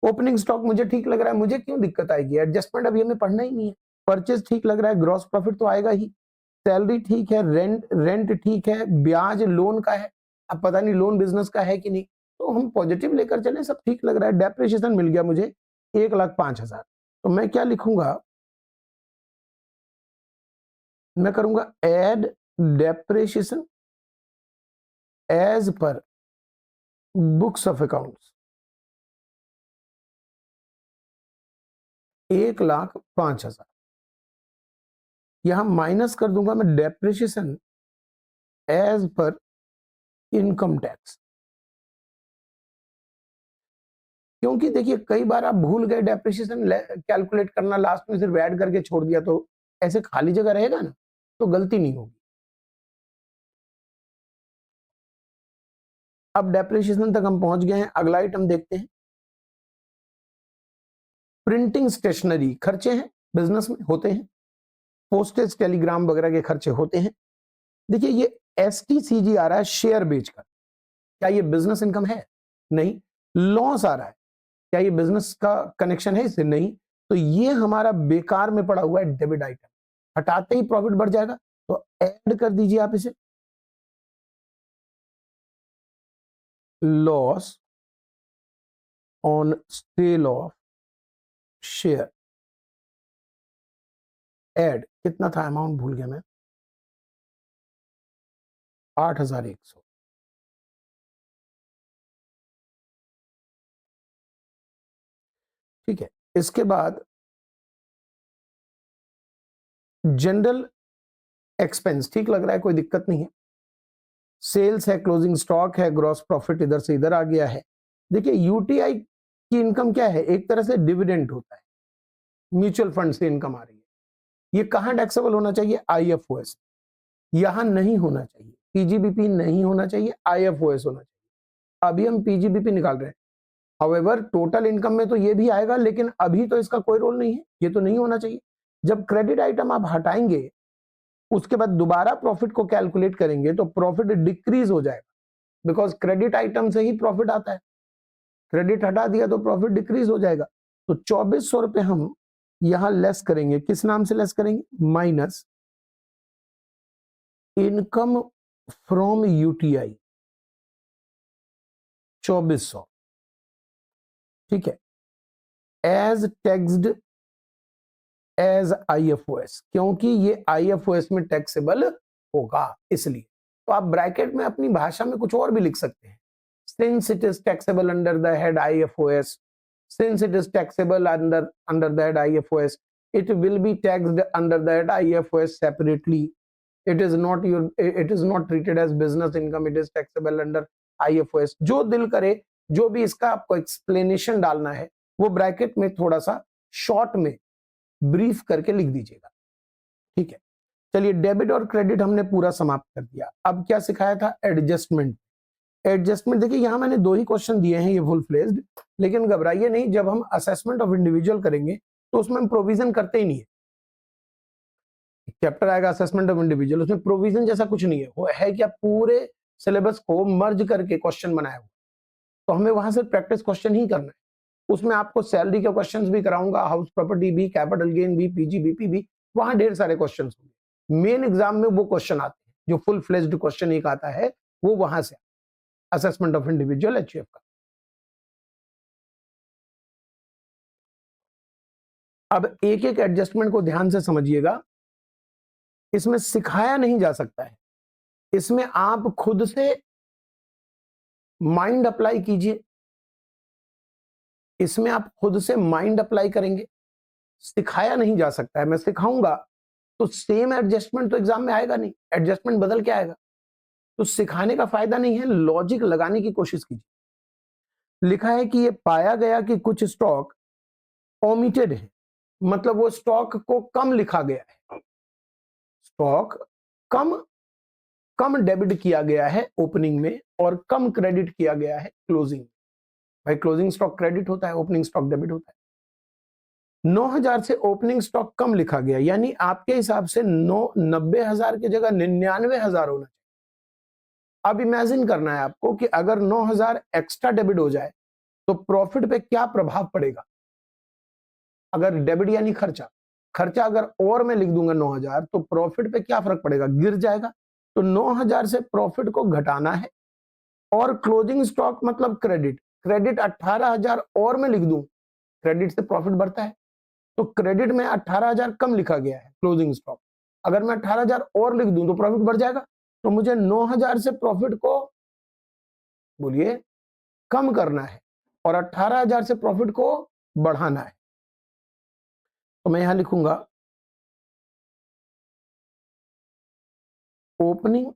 ओपनिंग स्टॉक मुझे ठीक लग रहा है, मुझे क्यों दिक्कत आएगी? एडजस्टमेंट अभी हमें पढ़ना ही नहीं है। परचेज ठीक लग रहा है, ग्रॉस प्रॉफिट तो आएगा ही, सैलरी ठीक है, रेंट ठीक है, ब्याज लोन का है, अब पता नहीं लोन बिजनेस का है कि नहीं, तो हम पॉजिटिव लेकर चले, सब ठीक लग रहा है। डेप्रिसिएशन मिल गया मुझे 1,05,000, तो मैं क्या लिखूंगा, मैं करूंगा add depreciation as per books of accounts 1,05,000। यहां माइनस कर दूंगा मैं depreciation as per income tax, क्योंकि देखिए कई बार आप भूल गए डेप्रिसिएशन कैलकुलेट करना, लास्ट में सिर्फ ऐड करके छोड़ दिया, तो ऐसे खाली जगह रहेगा ना, तो गलती नहीं होगी। अब डेप्रिसिएशन तक हम पहुंच गए हैं, अगला आइटम देखते हैं। प्रिंटिंग स्टेशनरी खर्चे हैं, बिजनेस में होते हैं, पोस्टेज टेलीग्राम वगैरह के खर्चे होते हैं। देखिए ये STCG आ रहा है शेयर बेचकर, क्या ये बिजनेस इनकम है? नहीं। लॉस आ रहा है, क्या ये बिजनेस का कनेक्शन है इससे? नहीं। तो ये हमारा बेकार में पड़ा हुआ है डेबिट आइटम, हटाते ही प्रॉफिट बढ़ जाएगा, तो ऐड कर दीजिए आप इसे, loss on sale of share. Add कितना था, अमाउंट भूल गया मैं, 8,100। ठीक है, इसके बाद जनरल एक्सपेंस, ठीक लग रहा है, कोई दिक्कत नहीं है। सेल्स है, क्लोजिंग स्टॉक है, ग्रॉस प्रॉफिट इधर से इधर आ गया है। देखिए यूटीआई की इनकम क्या है, एक तरह से डिविडेंड होता है, म्यूचुअल फंड से इनकम आ रही है। ये कहां टैक्सेबल होना चाहिए? IFOS। यहां नहीं होना चाहिए, PGBP नहीं होना चाहिए, IFOS होना चाहिए। अभी हम PGBP निकाल रहे हैं, हाउएवर टोटल इनकम में तो ये भी आएगा, लेकिन अभी तो इसका कोई रोल नहीं है, ये तो नहीं होना चाहिए। जब क्रेडिट आइटम आप हटाएंगे, उसके बाद दोबारा प्रॉफिट को कैलकुलेट करेंगे, तो प्रॉफिट डिक्रीज हो जाएगा, बिकॉज क्रेडिट आइटम से ही प्रॉफिट आता है। क्रेडिट हटा दिया तो प्रॉफिट डिक्रीज हो जाएगा। तो 2,400 रुपए हम यहां लेस करेंगे, किस नाम से लेस करेंगे? माइनस इनकम फ्रॉम यूटीआई 2,400, ठीक है, एज टैक्स्ड एज IFOS, क्योंकि ये IFOS में टैक्सेबल होगा इसलिए। तो आप ब्रैकेट में अपनी भाषा में कुछ और भी लिख सकते हैं, since it is taxable under the head IFOS, since it is taxable under the head IFOS, it will be taxed under the head IFOS separately. It is not treated as business income, it is taxable under IFOS। जो दिल करे, जो भी इसका आपको एक्सप्लेनेशन डालना है, वो ब्रैकेट में थोड़ा सा शॉर्ट में ब्रीफ करके लिख दीजिएगा, ठीक है। चलिए, डेबिट और क्रेडिट हमने पूरा समाप्त कर दिया। अब क्या सिखाया था? एडजस्टमेंट। एडजस्टमेंट देखिए यहां मैंने 2 ही क्वेश्चन दिए हैं, ये फुल फ्लेज्ड, लेकिन घबराइए नहीं, जब हम असेसमेंट ऑफ इंडिविजुअल करेंगे तो उसमें हम प्रोविजन करते ही नहीं है। चैप्टर आएगा असेसमेंट ऑफ इंडिविजुअल, उसमें प्रोविजन जैसा कुछ नहीं है, वो है कि आप पूरे सिलेबस को मर्ज करके क्वेश्चन बनाया हुआ, तो हमें वहां से प्रैक्टिस क्वेश्चन ही करना है। उसमें आपको सैलरी के क्वेश्चंस भी कराऊंगा, हाउस प्रॉपर्टी भी, कैपिटल गेन भी, PGBP भी, वहां ढेर सारे क्वेश्चन होंगे। मेन एग्जाम में वो क्वेश्चन आते हैं, जो फुल फ्लेज्ड क्वेश्चन एक आता है, वो वहां से असेसमेंट ऑफ इंडिविजुअल HUF का। अब एक एक एडजस्टमेंट को ध्यान से समझिएगा, इसमें सिखाया नहीं जा सकता है, इसमें आप खुद से माइंड अप्लाई कीजिए, इसमें आप खुद से माइंड अप्लाई करेंगे, सिखाया नहीं जा सकता है। मैं सिखाऊंगा तो सेम एडजस्टमेंट तो एग्जाम में आएगा नहीं, एडजस्टमेंट बदल के आएगा, तो सिखाने का फायदा नहीं है, लॉजिक लगाने की कोशिश कीजिए। लिखा है कि ये पाया गया कि कुछ स्टॉक ओमिटेड है, मतलब वो स्टॉक को कम लिखा गया है, स्टॉक कम डेबिट किया गया है ओपनिंग में और कम क्रेडिट किया गया है क्लोजिंग में। भाई क्लोजिंग स्टॉक क्रेडिट होता है, ओपनिंग स्टॉक डेबिट होता है। 9,000 से ओपनिंग स्टॉक कम लिखा गया, यानी आपके हिसाब से 90,000 की जगह 99,000 होना चाहिए। अब इमेजिन करना है आपको कि अगर 9,000 एक्स्ट्रा डेबिट हो जाए तो प्रॉफिट पे क्या प्रभाव पड़ेगा। अगर डेबिट यानी खर्चा, खर्चा अगर और मैं लिख दूंगा 9,000, तो प्रॉफिट पे क्या फर्क पड़ेगा? गिर जाएगा। तो 9,000 से प्रॉफिट को घटाना है, और क्लोजिंग स्टॉक मतलब क्रेडिट, क्रेडिट 18,000 और मैं लिख दूं, क्रेडिट से प्रॉफिट बढ़ता है, तो क्रेडिट में 18,000 कम लिखा गया है क्लोजिंग स्टॉक, अगर मैं 18,000 और लिख दूं तो प्रॉफिट बढ़ जाएगा। तो मुझे 9,000 से प्रॉफिट को बोलिए कम करना है और 18,000 से प्रॉफिट को बढ़ाना है। तो मैं यहां लिखूंगा ओपनिंग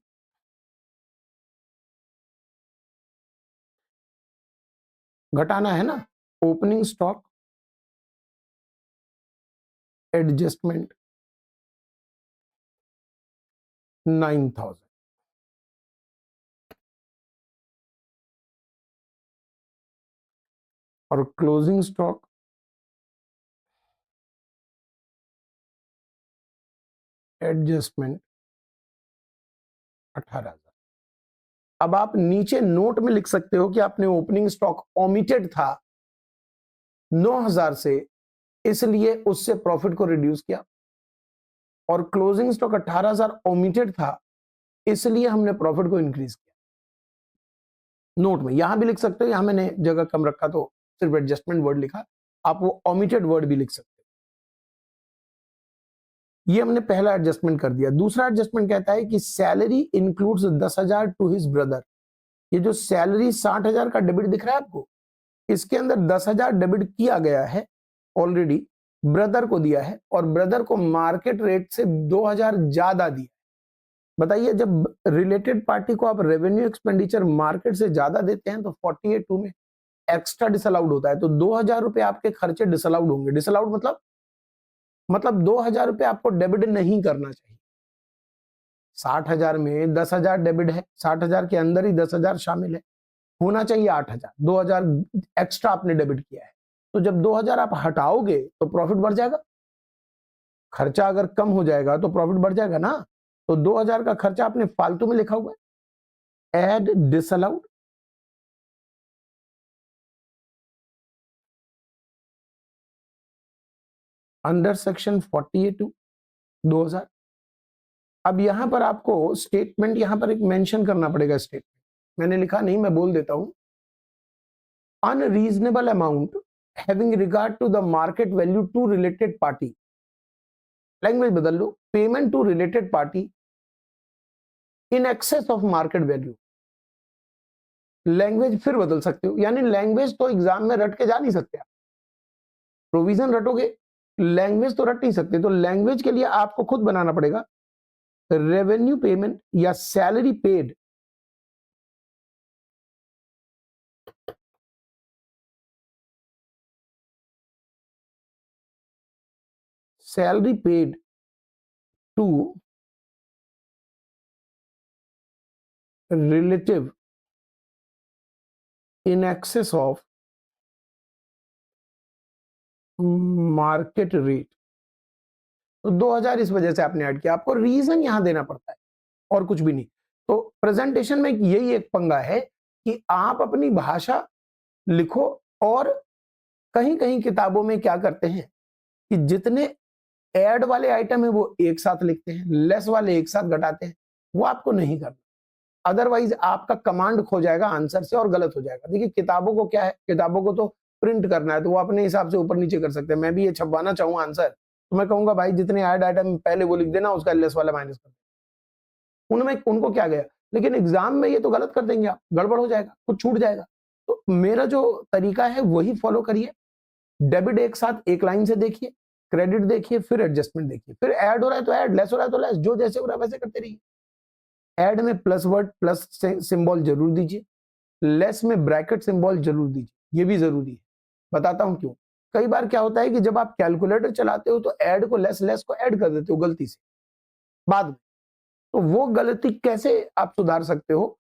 घटाना है ना, ओपनिंग स्टॉक एडजस्टमेंट 9,000 और क्लोजिंग स्टॉक एडजस्टमेंट 18,000। अब आप नीचे नोट में लिख सकते हो कि आपने ओपनिंग स्टॉक ओमिटेड था 9,000 से, इसलिए उससे प्रॉफिट को रिड्यूस किया, और क्लोजिंग स्टॉक 18,000 ओमिटेड था, इसलिए हमने प्रॉफिट को इंक्रीज किया। नोट में यहां भी लिख सकते हो, यहां मैंने जगह कम रखा तो सिर्फ एडजस्टमेंट वर्ड लिखा, आप वो ओमिटेड वर्ड भी लिख सकते हो। ये हमने पहला एडजस्टमेंट कर दिया। दूसरा एडजस्टमेंट कहता है कि salary includes 10,000 to his brother. ये जो सैलरी 60,000 का डेबिट दिख रहा है आपको, इसके अंदर 10,000 डेबिट किया गया है ऑलरेडी, ब्रदर को दिया है, और ब्रदर को मार्केट रेट से 2,000 ज्यादा दिया। बताइए, जब रिलेटेड पार्टी को आप रेवेन्यू एक्सपेंडिचर मार्केट से ज्यादा देते हैं तो 48(2) में एक्स्ट्रा डिसअलाउड होता है, तो 2,000 रुपए आपके खर्चे डिसअलाउड होंगे। डिसअलाउड मतलब 2,000 रुपए आपको डेबिट नहीं करना चाहिए। 60,000 में 10,000 डेबिट है, 60,000 के अंदर ही 10,000 शामिल है, होना चाहिए 8,000, 2,000 एक्स्ट्रा आपने डेबिट किया है। तो जब 2,000 आप हटाओगे तो प्रॉफिट बढ़ जाएगा। खर्चा अगर कम हो जाएगा तो प्रॉफिट बढ़ जाएगा ना। तो 2,000 का खर्चा आपने फालतू में लिखा हुआ है, एड डिसअलाउड, अंडर सेक्शन 48(2) 2,000। अब यहां पर आपको स्टेटमेंट यहां पर एक मेंशन करना पड़ेगा। स्टेटमेंट मैंने लिखा नहीं, मैं बोल देता हूं, unreasonable amount having regard to the market value to related party. Language बदल लो, payment to related party in excess of market value. Language फिर बदल सकते हो, यानी लैंग्वेज तो एग्जाम में रट के जा नहीं सकते आप, प्रोविजन रटोगे, लैंग्वेज तो रट नहीं सकते। तो लैंग्वेज के लिए आपको खुद बनाना पड़ेगा, रेवेन्यू पेमेंट या salary paid salary paid to relative in excess of market rate. तो 2,000 इस वजह से आपने ऐड किया, आपको रीजन यहां देना पड़ता है और कुछ भी नहीं। तो प्रेजेंटेशन में यही एक पंगा है कि आप अपनी भाषा लिखो, और कहीं कहीं किताबों में क्या करते हैं कि जितने ऐड वाले आइटम है वो एक साथ लिखते हैं, लेस वाले एक साथ घटाते हैं। वो आपको नहीं करना, अदरवाइज आपका कमांड खो जाएगा आंसर से और गलत हो जाएगा। देखिए, किताबों को क्या है, किताबों को तो प्रिंट करना है, तो वो अपने हिसाब से ऊपर नीचे कर सकते हैं। मैं भी ये छपवाना चाहूँ आंसर, तो मैं कहूंगा भाई जितने ऐड आइटम पहले वो लिख देना, उसका लेस वाला माइनस कर देना। उनमें उनको क्या गया, लेकिन एग्जाम में ये तो गलत कर देंगे आप, गड़बड़ हो जाएगा, कुछ छूट जाएगा। तो मेरा जो तरीका है वही फॉलो करिए। डेबिट एक साथ एक लाइन से देखिए, क्रेडिट देखिए, फिर एडजस्टमेंट देखिए, फिर ऐड हो रहा है तो ऐड, लेस हो रहा है तो लेस, जो जैसे हो रहा है वैसे करते रहिए। ऐड में प्लस वर्ड प्लस सिंबल जरूर दीजिए, लेस में ब्रैकेट सिंबल जरूर दीजिए, ये भी जरूरी है। बताता हूं क्यों। कई बार क्या होता है कि जब आप कैलकुलेटर चलाते हो तो ऐड को लेस को ऐड कर देते हो गलती से बाद में, तो वो गलती कैसे आप सुधार सकते हो,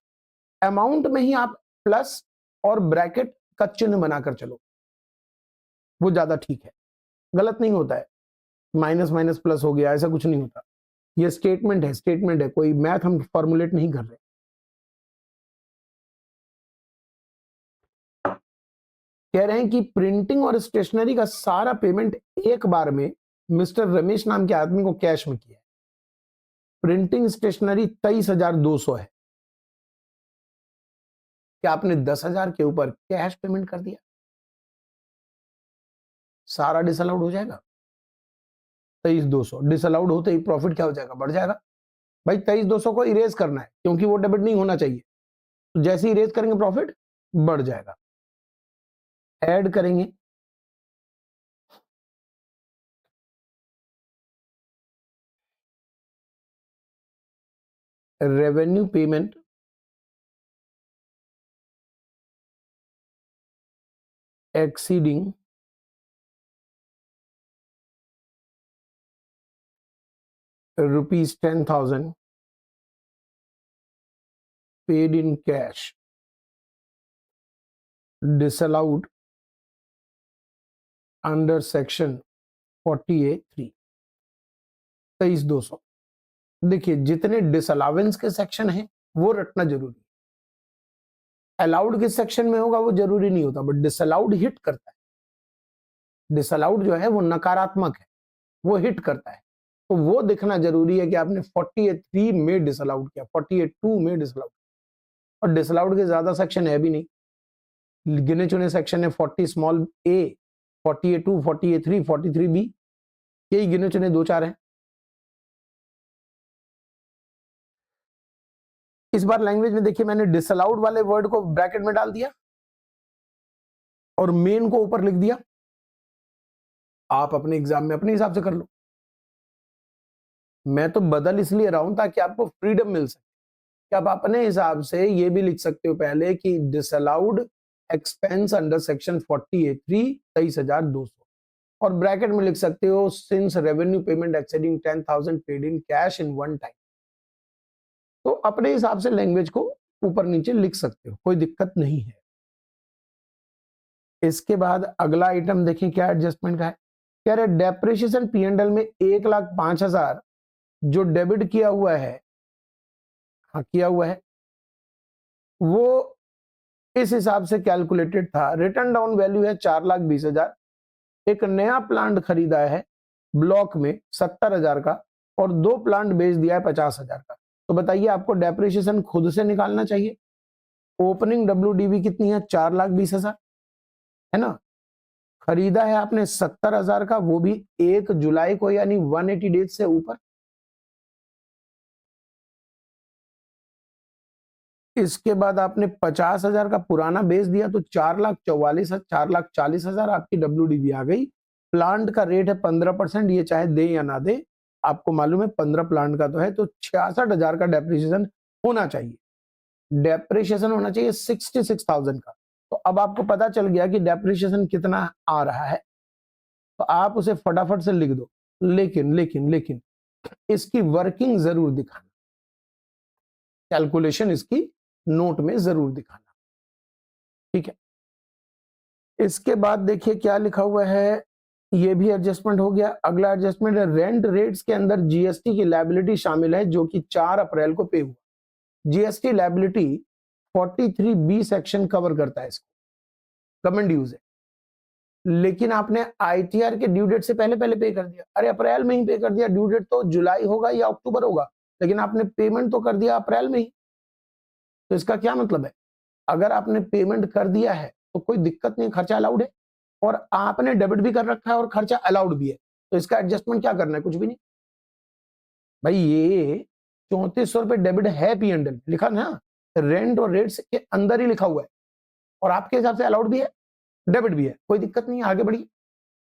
अमाउंट में ही आप प्लस और ब्रैकेट का चिन्ह बनाकर चलो, वो ज्यादा ठीक है, गलत नहीं होता है। माइनस माइनस प्लस हो गया, ऐसा कुछ नहीं होता। ये स्टेटमेंट है, स्टेटमेंट है, कोई मैथ हम फॉर्मुलेट नहीं कर रहे। कह रहे हैं कि प्रिंटिंग और स्टेशनरी का सारा पेमेंट एक बार में मिस्टर रमेश नाम के आदमी को कैश में किया है। प्रिंटिंग स्टेशनरी 23,200 है, क्या आपने 10,000 के ऊपर कैश पेमेंट कर दिया, सारा डिसअलाउड हो जाएगा। 23,200 डिसअलाउड होते ही प्रॉफिट क्या हो जाएगा, बढ़ जाएगा। भाई 23,200 को इरेज करना है क्योंकि वो डेबिट नहीं होना चाहिए, तो जैसे ही इरेज करेंगे प्रॉफिट बढ़ जाएगा। ऐड करेंगे, revenue payment exceeding ₹10,000 paid in cash disallowed under section 48(3). 23,200। देखिए जितने डिसअलावेंस के सेक्शन हैं वो रटना जरूरी है, अलाउड किस सेक्शन में होगा वो जरूरी नहीं होता, बट डिसअलाउड हिट करता है। डिसअलाउड जो है वो नकारात्मक है, वो हिट करता है, तो वो देखना जरूरी है कि आपने 48(3) में डिसअलाउड किया, 48(2) में डिसअलाउड, और डिसअलाउड के ज्यादा सेक्शन है भी नहीं, गिने चुने सेक्शन है 40(a), 48(2), 48(3), 43(b), यही गिने चुने 2-4 हैं। इस बार लैंग्वेज में देखिए मैंने डिसअलाउड वाले वर्ड को ब्रैकेट में डाल दिया और मेन को ऊपर लिख दिया। आप अपने एग्जाम में अपने हिसाब से कर लो, मैं तो बदल इसलिए रहा हूं ताकि आपको फ्रीडम मिल सके कि आप अपने हिसाब से ये भी लिख सकते हो पहले कि डिसअलाउड एक्सपेंस अंडर सेक्शन 48(3) 23,200, और ब्रैकेट में लिख सकते हो since revenue payment exceeding 10,000 paid in cash in one time. तो अपने हिसाब से लैंग्वेज को ऊपर नीचे लिख सकते हो, कोई दिक्कत नहीं है। इसके बाद अगला आइटम देखिए क्या एडजस्टमेंट का है, कह रहे डेप्रिसिएशन P&L में 1,05,000 जो डेबिट किया हुआ है, हाँ किया हुआ है, वो इस हिसाब से कैलकुलेटेड था। रिटर्न डाउन वैल्यू है 4,20,000, एक नया प्लांट खरीदा है ब्लॉक में 70,000 का और 2 प्लांट बेच दिया है 50,000 का, तो बताइए आपको डेप्रिसिएशन खुद से निकालना चाहिए। ओपनिंग WDV कितनी है, 4,20,000 है ना, खरीदा है आपने 70,000 का, वो भी 1 जुलाई को, यानी 180 डेज से ऊपर। इसके बाद आपने 50,000 का पुराना बेच दिया, तो 4,40,000 आपकी WDV आ गई। प्लांट का रेट है 15%, ये चाहे दे या ना दे, आपको मालूम है 15 प्लांट का तो है, तो 66,000 का डेप्रिसिएशन होना चाहिए। डेप्रिसिएशन होना चाहिए 66,000 का। तो अब आपको पता चल गया कि डेप्रिसिएशन कितना आ रहा है, तो आप उसे फटाफट से लिख दो। लेकिन लेकिन लेकिन इसकी वर्किंग जरूर दिखाना, कैलकुलेशन इसकी नोट में जरूर दिखाना, ठीक है। इसके बाद देखिए क्या लिखा हुआ है, ये भी एडजस्टमेंट हो गया। अगला एडजस्टमेंट है रेंट रेट्स के अंदर जीएसटी की लायबिलिटी शामिल है जो कि 4 अप्रैल को पे हुआ। GST liability 43B section cover करता है इसको, गवर्नमेंट ड्यूज है, लेकिन आपने आईटीआर के ड्यू डेट से पहले पहले पे कर दिया। अरे अप्रैल में ही पे कर दिया, ड्यू डेट तो जुलाई होगा या अक्टूबर होगा, लेकिन आपने पेमेंट तो कर दिया अप्रैल में ही। तो इसका क्या मतलब है, अगर आपने पेमेंट कर दिया है तो कोई दिक्कत नहीं, खर्चा अलाउड है, और आपने डेबिट भी कर रखा है और खर्चा अलाउड भी है, तो इसका एडजस्टमेंट क्या करना है, कुछ भी नहीं। भाई ये 3400 रुपए डेबिट है P&L लिखा ना, रेंट और रेट्स के अंदर ही लिखा हुआ है, और आपके हिसाब से अलाउड भी है डेबिट भी है, कोई दिक्कत नहीं है, आगे बढ़िए,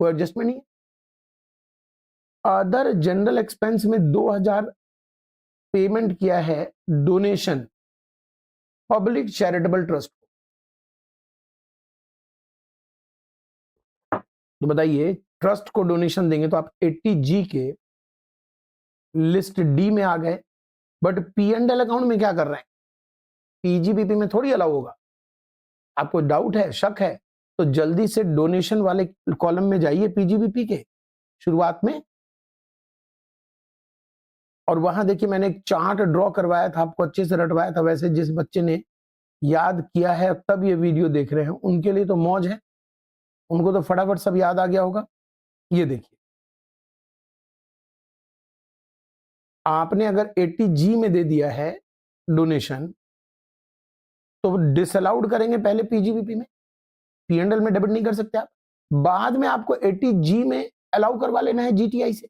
कोई एडजस्टमेंट नहीं है। अदर जनरल एक्सपेंस में 2,000 पेमेंट किया है डोनेशन पब्लिक चैरिटेबल ट्रस्ट को, तो बताइए ट्रस्ट को डोनेशन देंगे तो आप 80G के लिस्ट डी में आ गए, बट P&L अकाउंट में क्या कर रहे हैं, PGBP में थोड़ी अलाउ होगा। आपको डाउट है, शक है, तो जल्दी से डोनेशन वाले कॉलम में जाइए PGBP के शुरुआत में, और वहां देखिए मैंने एक चार्ट ड्रॉ करवाया था, आपको अच्छे से रटवाया था। वैसे जिस बच्चे ने याद किया है तब ये वीडियो देख रहे हैं, उनके लिए तो मौज है, उनको तो फटाफट सब याद आ गया होगा। ये देखिए आपने अगर 80G में दे दिया है डोनेशन, तो डिसअलाउड करेंगे पहले PGBP में, P&L में डेबिट नहीं कर सकते आप, बाद में आपको 80G में अलाउ करवा लेना है GTI से।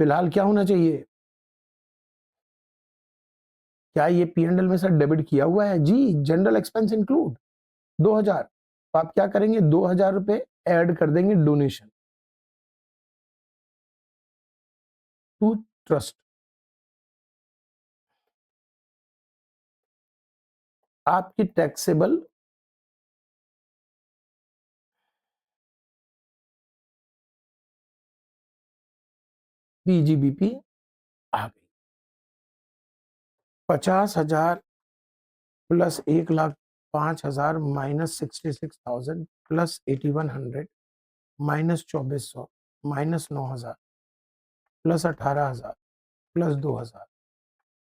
फिलहाल क्या होना चाहिए, क्या ये P&L में सर डेबिट किया हुआ है? जी, जनरल एक्सपेंस इंक्लूड 2000। तो आप क्या करेंगे, 2000 रुपए ऐड कर देंगे डोनेशन टू ट्रस्ट। आपकी टैक्सेबल PGBP आ गई। 50,000 plus 1,05,000 minus 66,000 plus 8100 minus 2400 minus 9,000 plus 18,000 plus 2,000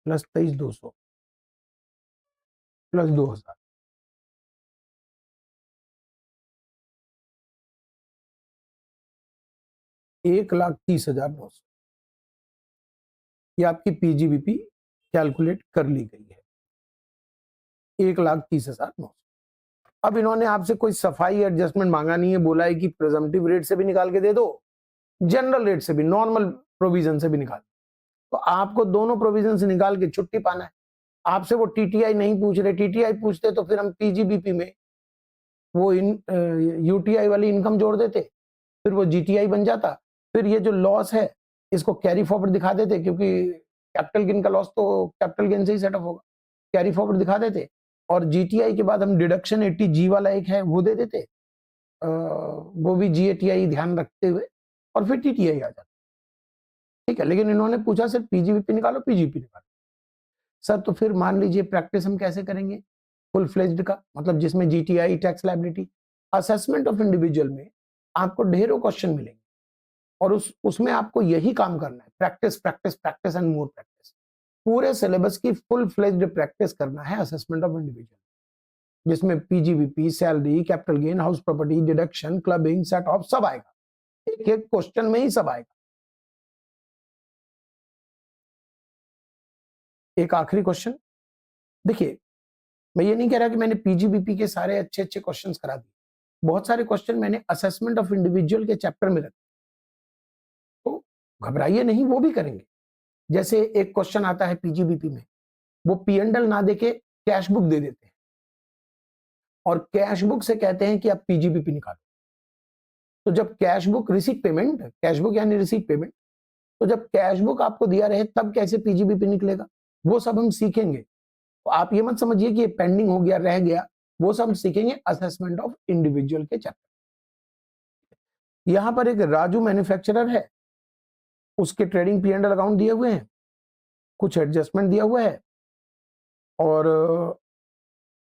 plus 23,200 plus 2,000। 1,30,900 ये आपकी PGBP कैलकुलेट कर ली गई है, 1,30,900। अब इन्होंने आपसे कोई सफाई एडजस्टमेंट मांगा नहीं है, बोला है कि प्रेजम्पटिव रेट से भी निकाल के दे दो, जनरल रेट से भी, नॉर्मल प्रोविजन से भी निकाल। तो आपको दोनों प्रोविजन से निकाल के छुट्टी पाना है। आपसे वो TTI नहीं पूछ रहे, TTI पूछते तो फिर हम PGBP में वो UTI वाली इनकम जोड़ देते, फिर वो GTI बन जाता, फिर ये जो लॉस है इसको कैरी फॉरवर्ड दिखा देते, क्योंकि कैपिटल गेन का लॉस तो कैपिटल गेन से ही सेटअप होगा, कैरी फॉरवर्ड दिखा देते, और GTI के बाद हम डिडक्शन 80G वाला एक है वो दे देते, वो भी GATI ध्यान रखते हुए, और फिर TTI आ जाता। ठीक है, लेकिन इन्होंने पूछा सिर्फ PGBP निकालो, PGP निकालो। सर तो फिर मान लीजिए प्रैक्टिस हम कैसे करेंगे फुल फ्लेज्ड का, मतलब जिसमें GTI, tax liability, assessment of individual में आपको ढेरों क्वेश्चन मिलेंगे, और उसमें आपको यही काम करना है, practice practice practice and more practice. पूरे सिलेबस की फुल फ्लेज्ड प्रैक्टिस करना है असेसमेंट ऑफ इंडिविजुअल, जिसमें PGBP, salary, capital gain, house property, deduction, clubbing, set of सब आएगा, एक एक क्वेश्चन में ही सब आएगा। एक आखिरी क्वेश्चन देखिए, मैं ये नहीं कह रहा कि मैंने PGBP के सारे अच्छे अच्छे क्वेश्चंस करा दिए, बहुत सारे क्वेश्चन मैंने असेसमेंट ऑफ इंडिविजुअल के चैप्टर में रखे, तो घबराइए नहीं, वो भी करेंगे। जैसे एक क्वेश्चन आता है PGBP में, वो P&L ना देके कैश बुक दे देते हैं, और कैश बुक से कहते हैं कि आप PGBP निकालो। तो जब cash book receipt payment, cash book यानी रिसीट पेमेंट, तो जब कैश बुक आपको दिया रहे तब कैसे PGBP निकलेगा, वो सब हम सीखेंगे। तो आप ये मत समझिए कि ये पेंडिंग हो गया, रह गया, वो सब सीखेंगे असेसमेंट ऑफ इंडिविजुअल के चैप्टर। यहां पर एक राजू मैन्युफैक्चरर है, उसके ट्रेडिंग P&L अकाउंट दिए हुए हैं, कुछ एडजस्टमेंट दिया हुआ है, और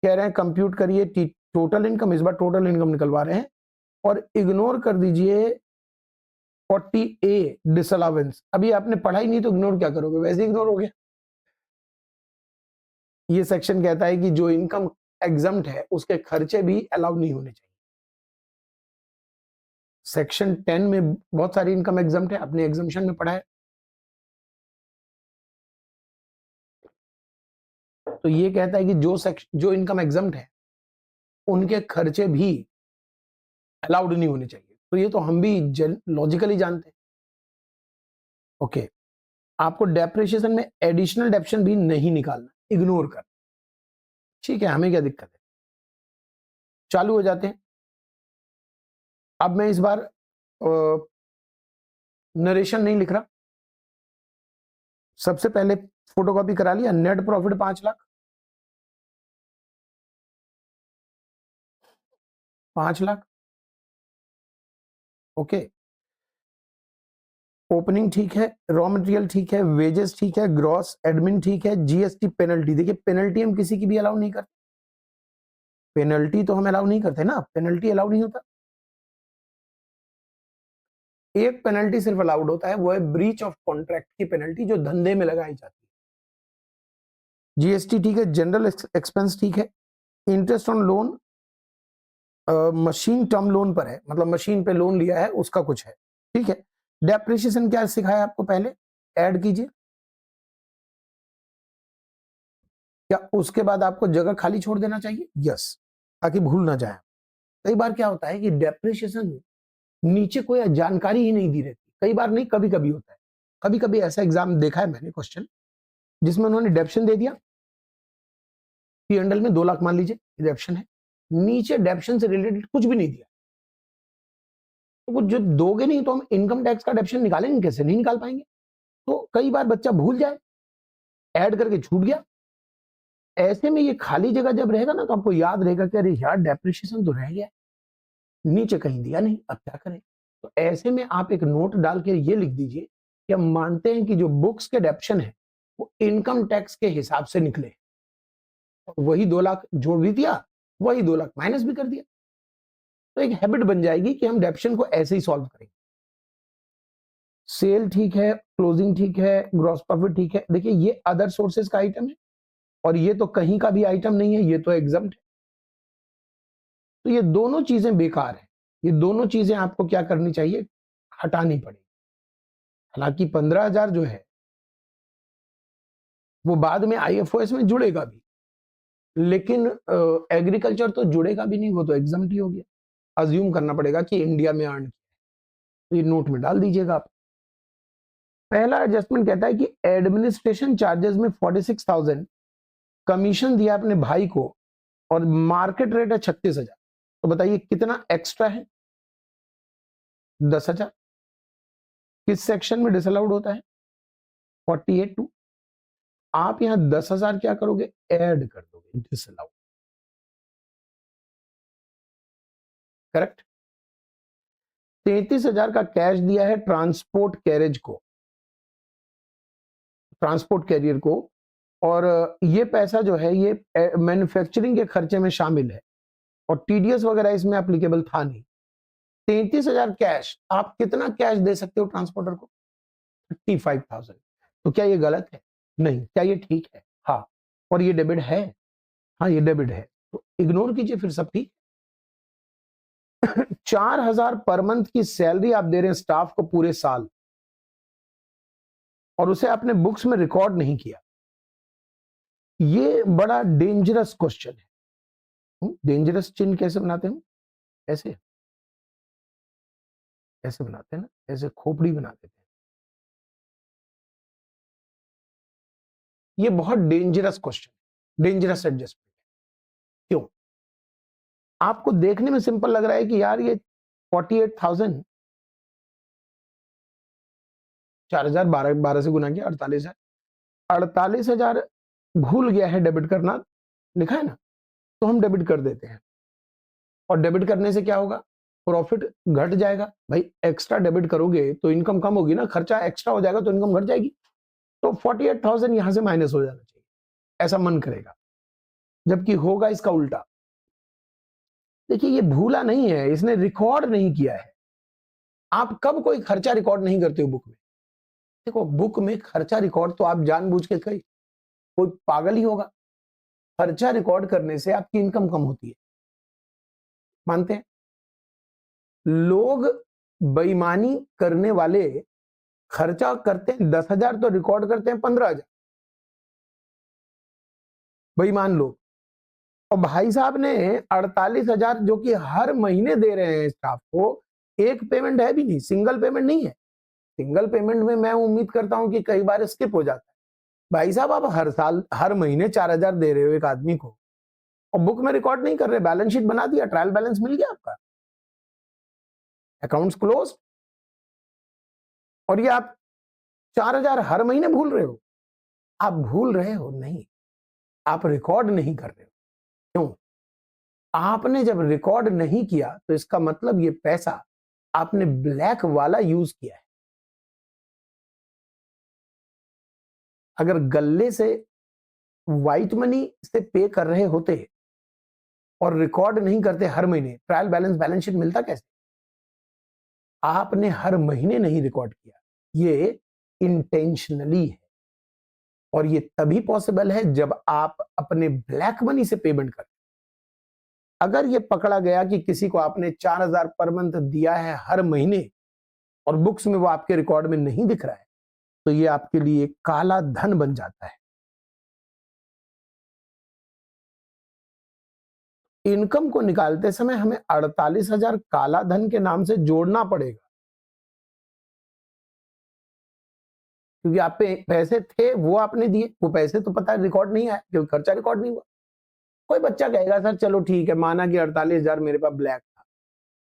कह रहे हैं कंप्यूट करिए टोटल इनकम, इस बार टोटल इनकम निकलवा रहे हैं, और इग्नोर कर दीजिए 40A डिसअलावेंस। अभी आपने पढ़ा ही नहीं तो इग्नोर क्या करोगे, वैसे इग्नोर हो गया। ये सेक्शन कहता है कि जो इनकम एग्जम्प्ट है उसके खर्चे भी अलाउ नहीं होने चाहिए। सेक्शन 10 में बहुत सारी इनकम एग्जम्प्ट है, अपने एग्जम्पशन में पढ़ा है। तो ये कहता है कि जो इनकम एग्जम्प्ट है उनके खर्चे भी अलाउड नहीं होने चाहिए, तो ये तो हम भी लॉजिकली जानते हैं। ओके, आपको डेप्रिसिएशन में एडिशनल डेप्शन भी नहीं निकालना, इग्नोर कर, ठीक है, हमें क्या दिक्कत है। चालू हो जाते हैं। अब मैं इस बार नरेशन नहीं लिख रहा, सबसे पहले फोटोकॉपी करा लिया, net profit 5 lakh, 5 lakh, okay, opening ठीक है, रॉ मटेरियल ठीक है, वेजेस ठीक है, ग्रॉस एडमिन ठीक है, GST पेनल्टी, देखिए पेनल्टी हम किसी की भी अलाउ नहीं करते, पेनल्टी तो हम अलाउ नहीं करते ना, पेनल्टी अलाउ नहीं होता। एक पेनल्टी सिर्फ अलाउड होता है, वो है ब्रीच ऑफ कॉन्ट्रैक्ट की पेनल्टी, जो धंधे में लगाई जाती है। GST ठीक है, जनरल एक्सपेंस ठीक है, interest on loan machine term loan पर है, मतलब मशीन पे लोन लिया है उसका कुछ है, ठीक है। डेप्रिसिएशन क्या सिखाया आपको, पहले ऐड कीजिए, क्या उसके बाद आपको जगह खाली छोड़ देना चाहिए, यस, ताकि भूल ना जाए। कई बार क्या होता है कि डेप्रिसिएशन नीचे कोई जानकारी ही नहीं दी रहती, कई बार नहीं, कभी कभी होता है, कभी कभी ऐसा एग्जाम देखा है मैंने क्वेश्चन जिसमें उन्होंने डेप्शन दे दिया, P&L में 2 लाख मान लीजिए डेप्शन है, नीचे डेप्शन से रिलेटेड कुछ भी नहीं दिया। तो कुछ जो दोगे नहीं तो हम इनकम टैक्स का डेप्शन निकालेंगे कैसे? नहीं निकाल पाएंगे। तो कई बार बच्चा भूल जाए, ऐड करके छूट गया। ऐसे में ये खाली जगह जब रहेगा ना तो आपको याद रहेगा कि अरे यार डेप्रिसिएशन तो रह गया, नीचे कहीं दिया नहीं, अब क्या करें? तो ऐसे में आप एक नोट डाल के ये लिख दीजिए कि हम मानते हैं कि जो बुक्स के डेप्शन है वो इनकम टैक्स के हिसाब से निकले, और वही 2 लाख जोड़ भी दिया, वही 2 लाख माइनस भी कर दिया। तो एक हैबिट बन जाएगी कि हम डेप्शन को ऐसे ही सॉल्व करेंगे। सेल ठीक है, क्लोजिंग ठीक है, ग्रॉस प्रॉफिट ठीक है। देखिए ये अदर सोर्सेज का आइटम है और ये तो कहीं का भी आइटम नहीं है, ये तो एग्जम्प्ट है। तो ये दोनों चीजें बेकार है, ये दोनों चीजें आपको क्या करनी चाहिए? हटानी पड़ेगी। हालांकि 15,000 जो है वो बाद में IFOS में जुड़ेगा भी, लेकिन एग्रीकल्चर तो जुड़ेगा भी नहीं, वो तो एग्जम्प्ट ही हो गया। अज्यूम करना पड़ेगा कि इंडिया में अर्न किया, तो ये नोट में डाल दीजिएगा आप। पहला एडजस्टमेंट कहता है कि एडमिनिस्ट्रेशन चार्जेस में 46,000 कमीशन दिया अपने भाई को और मार्केट रेट है 36,000, तो बताइए कितना एक्स्ट्रा है? 10,000। किस सेक्शन में डिसअलाउड होता है? 48(2). आप यहां 10,000 क्या करोगे? ऐड कर दोगे, डिसअलाउड। करेक्ट। 33,000 का कैश दिया है ट्रांसपोर्ट कैरेज को, ट्रांसपोर्ट कैरियर को, और ये पैसा जो है ये मैन्युफैक्चरिंग के खर्चे में शामिल है और TDS वगैरह इसमें एप्लीकेबल था नहीं। 33,000 कैश, आप कितना कैश दे सकते हो ट्रांसपोर्टर को? 35,000। तो क्या ये गलत है? नहीं। क्या ये ठीक है? हाँ। और ये डेबिट है? हाँ ये डेबिट है, तो इग्नोर कीजिए, फिर सब ठीक। 4,000 पर मंथ की सैलरी आप दे रहे हैं स्टाफ को पूरे साल, और उसे आपने बुक्स में रिकॉर्ड नहीं किया। ये बड़ा डेंजरस क्वेश्चन है। डेंजरस चिन्ह कैसे बनाते हैं? ऐसे, ऐसे बनाते हैं ना, ऐसे खोपड़ी बना देते हैं। ये बहुत डेंजरस क्वेश्चन, डेंजरस एडजस्टमेंट। क्यों? आपको देखने में सिंपल लग रहा है कि यार ये 48,000, 4,000 12 से गुना किया 48,000, 48,000 भूल गया है डेबिट करना, लिखा है ना, तो हम डेबिट कर देते हैं। और डेबिट करने से क्या होगा? प्रॉफिट घट जाएगा। भाई एक्स्ट्रा डेबिट करोगे तो इनकम कम होगी ना, खर्चा एक्स्ट्रा हो जाएगा तो इनकम घट जाएगी। तो 48,000 यहां से माइनस हो जाना चाहिए, ऐसा मन करेगा, जबकि होगा इसका उल्टा। देखिए ये भूला नहीं है, इसने रिकॉर्ड नहीं किया है। आप कब कोई खर्चा रिकॉर्ड नहीं करते हो बुक में? देखो बुक में खर्चा रिकॉर्ड तो आप जानबूझ के कोई पागल ही होगा। खर्चा रिकॉर्ड करने से आपकी इनकम कम होती है, मानते हैं? लोग बेईमानी करने वाले खर्चा करते हैं 10,000 तो रिकॉर्ड करते हैं 15,000, बेईमान लोग। और भाई साहब ने 48,000 जो कि हर महीने दे रहे हैं स्टाफ को, एक पेमेंट है भी नहीं, सिंगल पेमेंट नहीं है। सिंगल पेमेंट में मैं उम्मीद करता हूं कि कई बार स्किप हो जाता है। भाई साहब आप हर साल हर महीने 4,000 दे रहे हो एक आदमी को और बुक में रिकॉर्ड नहीं कर रहे, बैलेंस शीट बना दिया, ट्रायल बैलेंस मिल गया आपका, अकाउंट्स क्लोज, और ये आप 4,000 हर महीने भूल रहे हो। आप भूल रहे हो नहीं, आप रिकॉर्ड नहीं कर रहे हो। क्यों? आपने जब रिकॉर्ड नहीं किया तो इसका मतलब ये पैसा आपने ब्लैक वाला यूज किया है। अगर गल्ले से व्हाइट मनी से पे कर रहे होते और रिकॉर्ड नहीं करते हर महीने, ट्रायल बैलेंस बैलेंस शीट मिलता कैसे? आपने हर महीने नहीं रिकॉर्ड किया, ये इंटेंशनली है। और ये तभी पॉसिबल है जब आप अपने ब्लैक मनी से पेमेंट करें। अगर ये पकड़ा गया कि किसी को आपने 4,000 पर मंथ दिया है हर महीने और बुक्स में वो आपके रिकॉर्ड में नहीं दिख रहा है, तो ये आपके लिए काला धन बन जाता है। इनकम को निकालते समय हमें 48,000 काला धन के नाम से जोड़ना पड़ेगा। क्योंकि आप पे पैसे थे वो आपने दिए, वो पैसे तो पता है रिकॉर्ड नहीं आया क्योंकि खर्चा रिकॉर्ड नहीं हुआ। कोई बच्चा कहेगा सर चलो ठीक है, माना कि 48,000 मेरे पास ब्लैक था,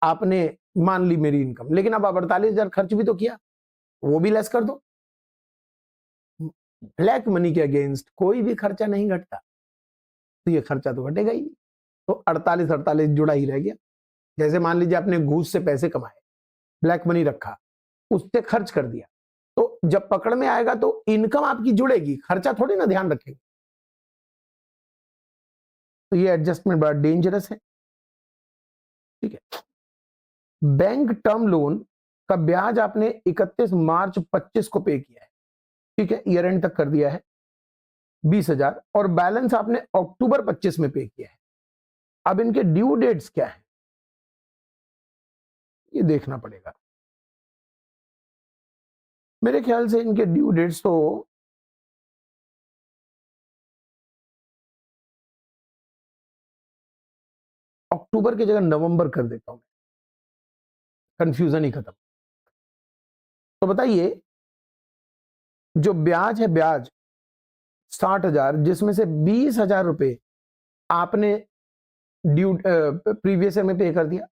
आपने मान ली मेरी इनकम, लेकिन अब आप 48,000 खर्च भी तो किया, वो भी लेस कर दो। ब्लैक मनी के अगेंस्ट कोई भी खर्चा नहीं घटता, तो ये खर्चा तो घटेगा ही। तो 48 जुड़ा ही रह गया। जैसे मान लीजिए आपने घूस से पैसे कमाए, ब्लैक मनी रखा, उससे खर्च कर दिया, तो जब पकड़ में आएगा तो इनकम आपकी जुड़ेगी, खर्चा थोड़ी ना ध्यान रखेगा। तो ये एडजस्टमेंट बड़ा डेंजरस है। ठीक है, बैंक टर्म लोन का ब्याज आपने 31 मार्च 25 को पे किया है, ठीक है, ईयर एंड तक कर दिया है 20,000, और बैलेंस आपने अक्टूबर 25 में पे किया है। अब इनके ड्यू डेट्स क्या है ये देखना पड़ेगा। मेरे ख्याल से इनके ड्यू डेट्स तो अक्टूबर की जगह नवंबर कर देता हूं, कंफ्यूजन ही खत्म। तो बताइए, जो ब्याज है, ब्याज 60,000, जिसमें से 20,000 रुपए आपने ड्यू प्रीवियस ईयर में पे कर दिया,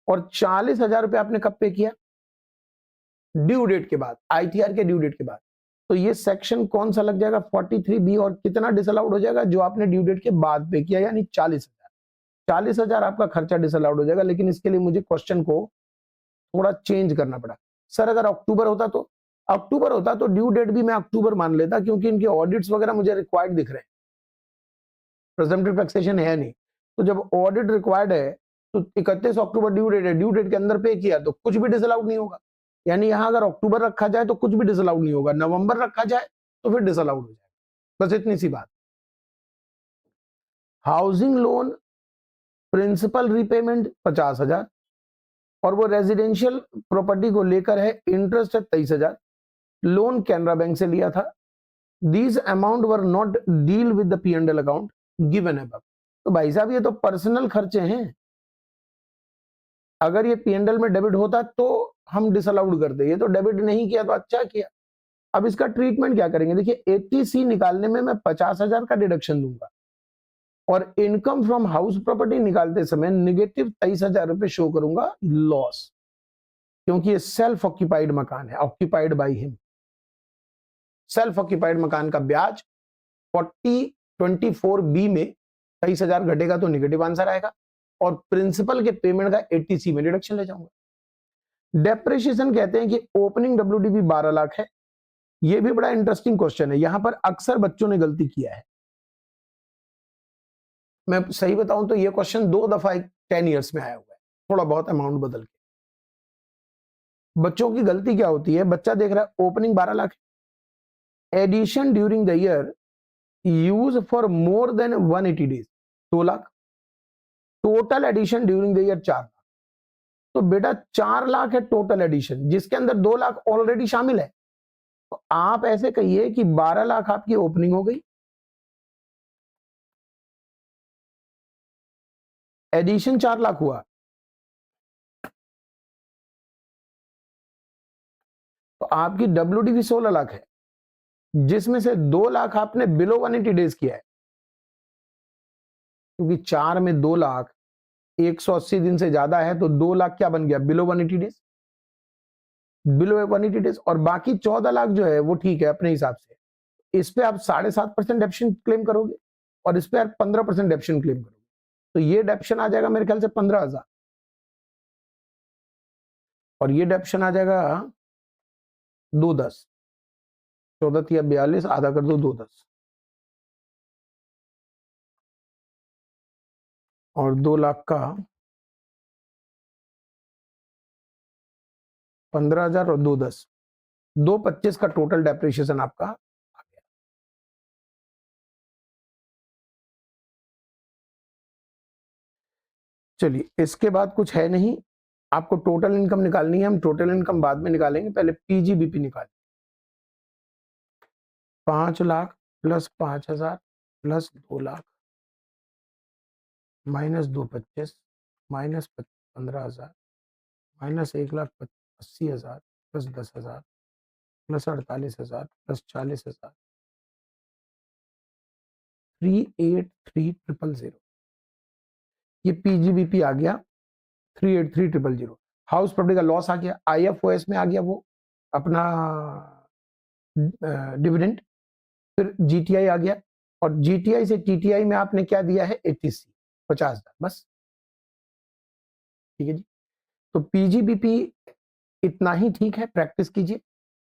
और 40,000 रुपए आपने कब पे किया? ड्यू डेट के बाद, आईटीआर के ड्यू डेट के बाद। तो ये सेक्शन कौन सा लग जाएगा? 43B, और कितना डिसअलाउड हो जाएगा? जो आपने ड्यू डेट के बाद पे किया, यानी 40,000। 40,000 आपका खर्चा डिसअलाउड हो जाएगा, लेकिन इसके लिए मुझे क्वेश्चन को थोड़ा चेंज करना पड़ा। सर अगर अक्टूबर होता तो? अक्टूबर होता तो ड्यू डेट भी मैं अक्टूबर मान लेता, क्योंकि इनके ऑडिट्स वगैरह मुझे रिक्वायर्ड दिख रहे हैं, प्रेजम्पटिव टैक्सेशन है नहीं। तो जब ऑडिट रिक्वायर्ड है तो 31 अक्टूबर ड्यू डेट है, ड्यू डेट के अंदर पे किया तो कुछ भी डिसअलाउड नहीं होगा। यानी यहां अगर अक्टूबर रखा जाए तो कुछ भी डिसअलाउड नहीं होगा, नवंबर रखा जाए तो फिर डिसअलाउड हो जाएगा। बस इतनी सी बात। हाउसिंग लोन प्रिंसिपल रीपेमेंट 50,000, और वो रेजिडेंशियल प्रॉपर्टी को लेकर है, इंटरेस्ट है 23,000, लोन कैनरा बैंक से लिया था। These amount were not deal with the P&L account given above. तो भाई साहब ये तो पर्सनल खर्चे हैं, अगर ये P&L में डेबिट होता तो हम डिसअलाउड करते, ये तो डेबिट नहीं किया तो अच्छा किया। अब इसका ट्रीटमेंट क्या करेंगे? देखिए, 80C निकालने में मैं 50,000 का डिडक्शन दूंगा, और इनकम फ्रॉम हाउस प्रॉपर्टी निकालते समय निगेटिव 23,000 रुपए शो करूंगा लॉस, क्योंकि ये सेल्फ ऑक्यूपाइड मकान है, occupied by him. Self occupied मकान का ब्याज 4024B में 23,000 घटेगा तो निगेटिव आंसर आएगा, और प्रिंसिपल के पेमेंट का 80C में डिडक्शन ले जाऊंगा। डेप्रिसिएशन कहते हैं कि ओपनिंग WDV 12 लाख है। यह भी बड़ा इंटरेस्टिंग क्वेश्चन है, यहां पर अक्सर बच्चों ने गलती किया है। मैं सही बताऊं तो यह क्वेश्चन 2 दफा 10 ईयर्स में आया हुआ है, थोड़ा बहुत अमाउंट बदल के। बच्चों की गलती क्या होती है? बच्चा देख रहा है ओपनिंग 12 लाख है, addition during the year use for more than 180 days 2 lakh, total addition during the year 4 lakh. तो बेटा 4 लाख है टोटल एडिशन, जिसके अंदर 2 लाख ऑलरेडी शामिल है। तो आप ऐसे कहिए कि 12 लाख आपकी ओपनिंग हो गई, एडिशन 4 लाख हुआ, तो आपकी WDV 16 लाख है, जिसमें से 2 लाख आपने बिलो 180 डेज किया है, क्योंकि 4 में 2 लाख 180 दिन से ज्यादा है, तो 2 लाख क्या बन गया? Below 180 days, below 180 days. और बाकी 14 लाख जो है वो ठीक है अपने हिसाब से, इस पे आप 7.5% डेप्शन क्लेम करोगे, और इस पे आप 15% डेप्शन क्लेम करोगे, तो ये डेप्शन आ जाएगा मेरे ख्याल से 15,000, और ये डेप्शन आ जाएगा 210, 14 या 42, आधा कर दो 210, और 2 लाख का 15,000 और 210, 225 का टोटल डेप्रिसिएशन आपका आ गया। चलिए, इसके बाद कुछ है नहीं, आपको टोटल इनकम निकालनी है, हम टोटल इनकम बाद में निकालेंगे, पहले PGBP निकालें। 5 lakh plus 5,000 plus 2 lakh minus 225 minus 15,000 minus 1,80,000 plus 10,000 plus 48,000 plus 40,000 383,000 ये पीजीबीपी आ गया 383,000। हाउस प्रॉपर्टी का लॉस आ गया, आईएफओएस में आ गया वो अपना डिविडेंड, फिर जीटीआई आ गया और जीटीआई से टीटीआई में आपने क्या दिया है 80 50,000 बस। ठीक है जी, तो पीजीबीपी इतना ही ठीक है, प्रैक्टिस कीजिए।